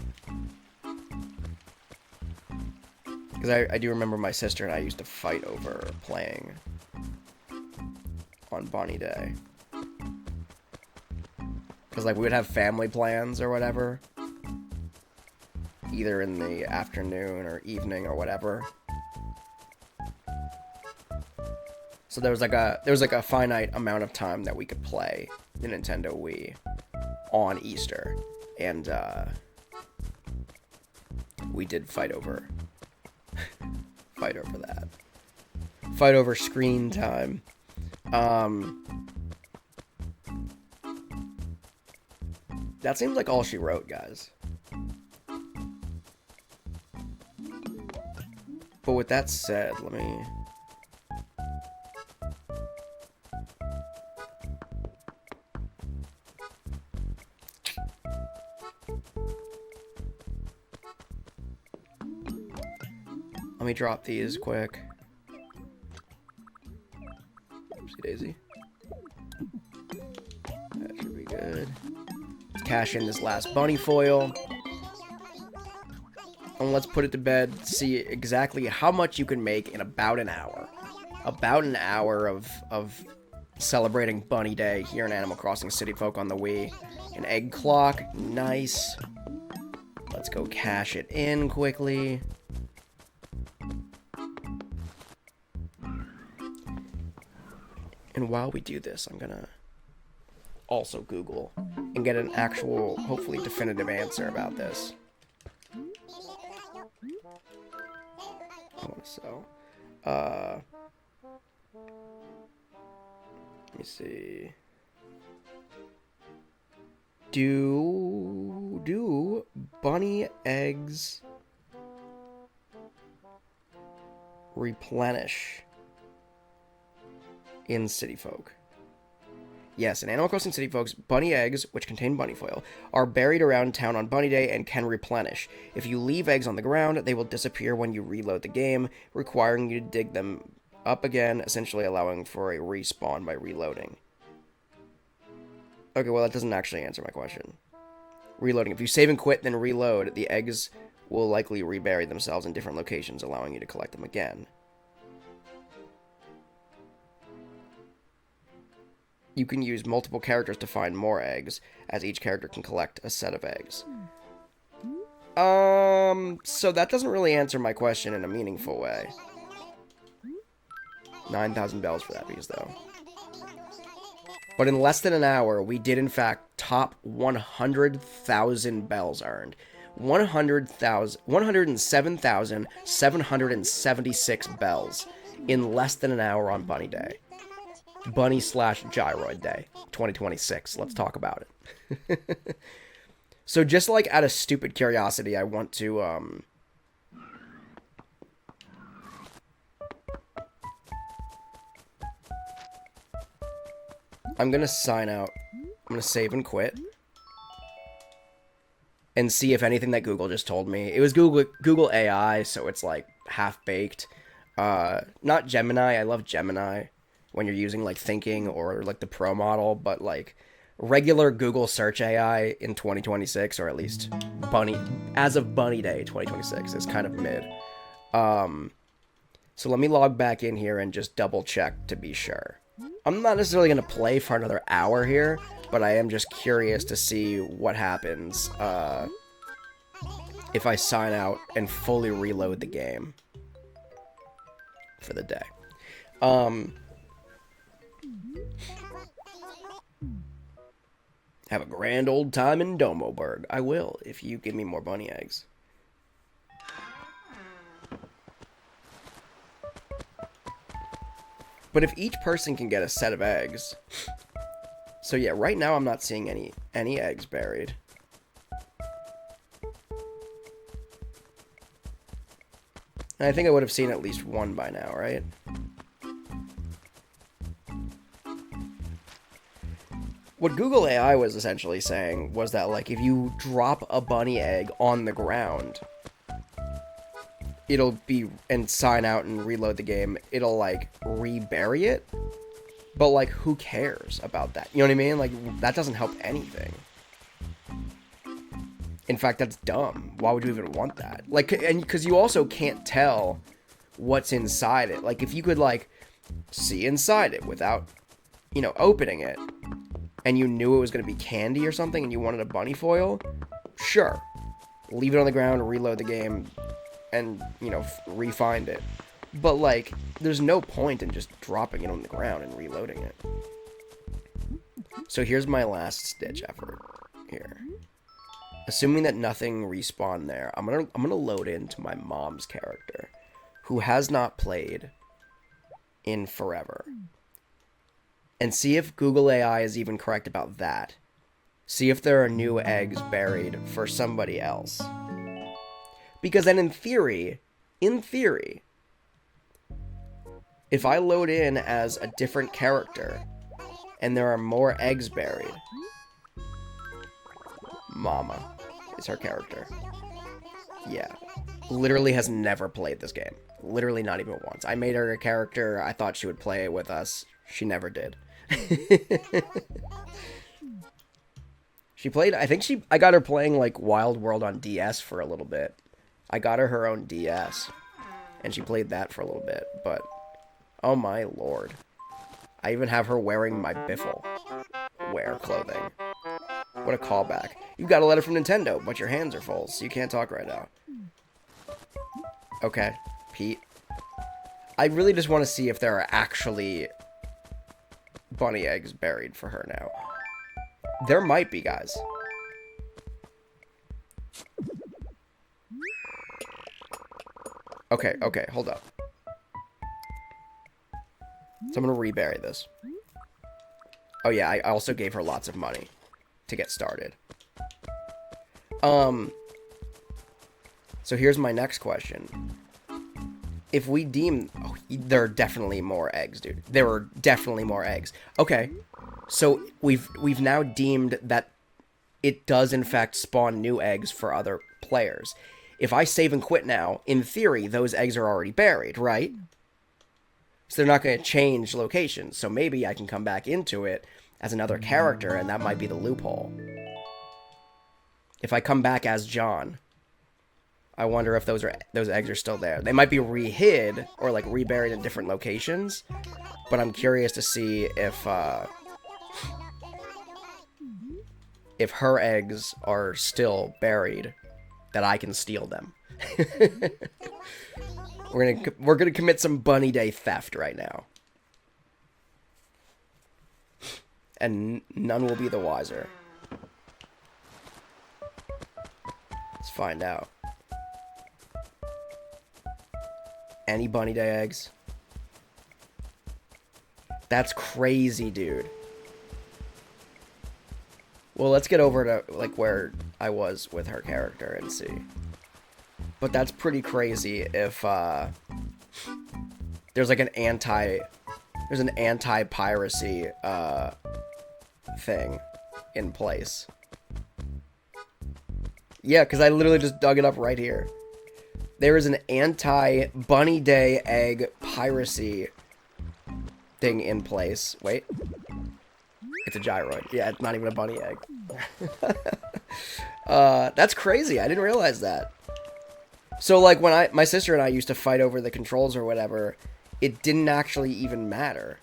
Speaker 3: Because I do remember my sister and I used to fight over playing on Bonnie Day. Because like we would have family plans or whatever. Either in the afternoon or evening or whatever. So there was like a finite amount of time that we could play the Nintendo Wii on Easter, and we did fight over that. Fight over screen time. That seems like all she wrote, guys. But with that said, let me... Let me drop these quick. Oopsie daisy. That should be good. Let's cash in this last bunny foil. And let's put it to bed, see exactly how much you can make in about an hour. About an hour of celebrating Bunny Day here in Animal Crossing City Folk on the Wii. An egg clock, nice. Let's go cash it in quickly. And while we do this, I'm gonna also Google and get an actual, hopefully definitive answer about this. I want to sell. Let me see. Do bunny eggs replenish in City Folk? Yes, in Animal Crossing City Folks, bunny eggs, which contain bunny foil, are buried around town on Bunny Day and can replenish. If you leave eggs on the ground, they will disappear when you reload the game, requiring you to dig them up again, essentially allowing for a respawn by reloading. Okay, well, that doesn't actually answer my question. Reloading. If you save and quit, then reload, the eggs will likely rebury themselves in different locations, allowing you to collect them again. You can use multiple characters to find more eggs, as each character can collect a set of eggs. So that doesn't really answer my question in a meaningful way. 9,000 bells for that piece, though. But in less than an hour, we did in fact top 100,000 bells earned. 107,776 bells in less than an hour on Bunny Day. Bunny/Gyroid Day, 2026. Let's talk about it. So just like out of stupid curiosity, I want to, I'm gonna sign out. I'm gonna save and quit. And see if anything that Google just told me. It was Google AI, so it's like half-baked. Not Gemini. I love Gemini when you're using like thinking or like the pro model, but like regular Google search AI in 2026, or at least as of Bunny Day 2026, is kind of mid. So let me log back in here and just double check to be sure. I'm not necessarily going to play for another hour here, but I am just curious to see what happens if I sign out and fully reload the game for the day. Have a grand old time in Domoburg. I will, if you give me more bunny eggs. But if each person can get a set of eggs... So yeah, right now I'm not seeing any eggs buried. And I think I would have seen at least one by now, right? What Google AI was essentially saying was that, like, if you drop a bunny egg on the ground, it'll be, and sign out and reload the game, it'll, like, rebury it. But, like, who cares about that? You know what I mean? Like, that doesn't help anything. In fact, that's dumb. Why would you even want that? Like, and because you also can't tell what's inside it. Like, if you could, like, see inside it without, you know, opening it, and you knew it was going to be candy or something, and you wanted a bunny foil, sure. Leave it on the ground, reload the game, and, you know, re-find it. But, like, there's no point in just dropping it on the ground and reloading it. So here's my last-ditch effort here. Assuming that nothing respawned there, I'm gonna load into my mom's character, who has not played in forever, and see if Google AI is even correct about that. See if there are new eggs buried for somebody else. Because then in theory, if I load in as a different character and there are more eggs buried, Mama is her character. Yeah. Literally has never played this game. Literally not even once. I made her a character. I thought she would play it with us. She never did. She played, I got her playing like Wild World on DS for a little bit. I got her own DS. And she played that for a little bit. But, oh my lord. I even have her wearing my Biffle wear clothing. What a callback. You got a letter from Nintendo, but your hands are full, so you can't talk right now. Okay, Pete. I really just want to see if there are actually bunny eggs buried for her now. There might be, guys. Okay, hold up. So I'm gonna rebury this. Oh yeah, I also gave her lots of money to get started. So here's my next question. If we deem... Oh, there are definitely more eggs, dude. There are definitely more eggs. Okay, so we've now deemed that it does in fact spawn new eggs for other players. If I save and quit now, in theory, those eggs are already buried, right? So they're not going to change locations. So maybe I can come back into it as another character, and that might be the loophole. If I come back as John, I wonder if those eggs are still there. They might be re-hid or like reburied in different locations, but I'm curious to see if her eggs are still buried, that I can steal them. We're gonna commit some Bunny Day theft right now, and none will be the wiser. Let's find out. Any Bunny Day eggs? That's crazy, dude. Well, let's get over to like where I was with her character and see. But that's pretty crazy if there's like an anti-piracy thing in place. Yeah, because I literally just dug it up right here. There is an anti-Bunny Day egg piracy thing in place. Wait. It's a gyroid. Yeah, it's not even a bunny egg. That's crazy. I didn't realize that. So, like, when my sister and I used to fight over the controls or whatever, it didn't actually even matter.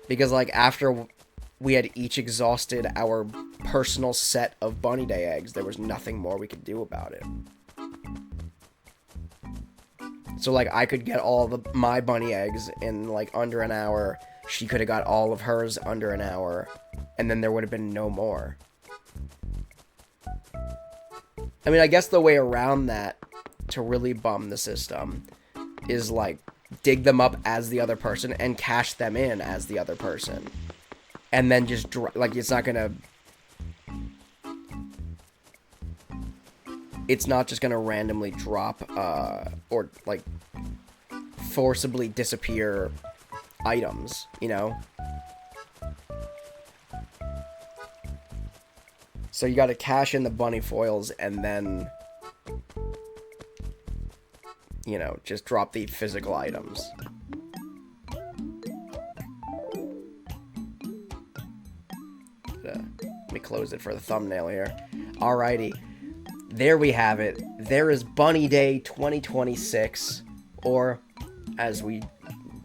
Speaker 3: Because, like, after we had each exhausted our personal set of Bunny Day eggs, there was nothing more we could do about it. So, like, I could get all my bunny eggs in, like, under an hour. She could have got all of hers under an hour. And then there would have been no more. I mean, I guess the way around that, to really bum the system, is, like, dig them up as the other person and cash them in as the other person. And then just, like, it's not gonna... It's not just gonna randomly drop, or, like, forcibly disappear items, you know? So you gotta cash in the bunny foils and then, you know, just drop the physical items. Let me close it for the thumbnail here. Alrighty. There we have it. There is Bunny Day 2026, or as we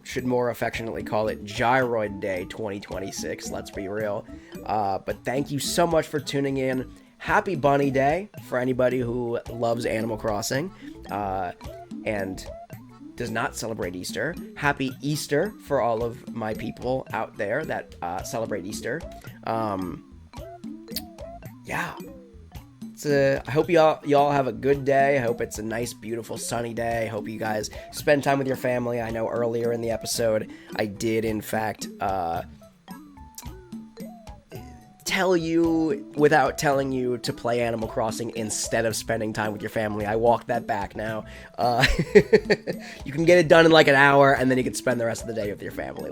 Speaker 3: should more affectionately call it, Gyroid Day 2026, let's be real. But thank you so much for tuning in. Happy Bunny Day for anybody who loves Animal Crossing and does not celebrate Easter. Happy Easter for all of my people out there that celebrate Easter. Yeah. I hope y'all have a good day. I hope it's a nice, beautiful, sunny day. I hope you guys spend time with your family. I know earlier in the episode, I did, in fact, tell you without telling you to play Animal Crossing instead of spending time with your family. I walked that back now. You can get it done in like an hour, and then you can spend the rest of the day with your family.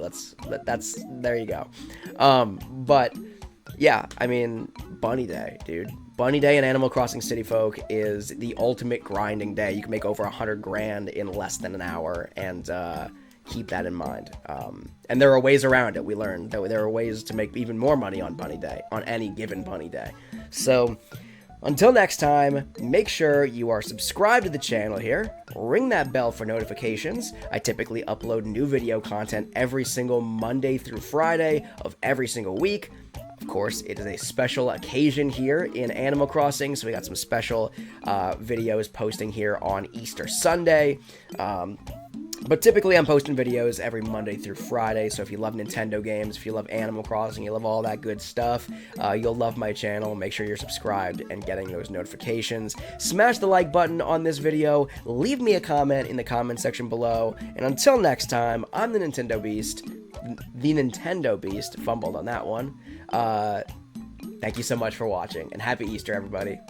Speaker 3: There you go. But yeah, I mean, Bunny Day, dude. Bunny Day in Animal Crossing City Folk is the ultimate grinding day. You can make over 100 grand in less than an hour, and keep that in mind. And there are ways around it. We learned that there are ways to make even more money on Bunny Day, on any given Bunny Day. So, until next time, make sure you are subscribed to the channel here. Ring that bell for notifications. I typically upload new video content every single Monday through Friday of every single week. Of course, it is a special occasion here in Animal Crossing, so we got some special videos posting here on Easter Sunday. But typically I'm posting videos every Monday through Friday, so if you love Nintendo games, if you love Animal Crossing, you love all that good stuff, you'll love my channel. Make sure you're subscribed and getting those notifications. Smash the like button on this video, leave me a comment in the comment section below, and until next time, I'm the Nintendo Beast, fumbled on that one. Thank you so much for watching, and happy Easter, everybody.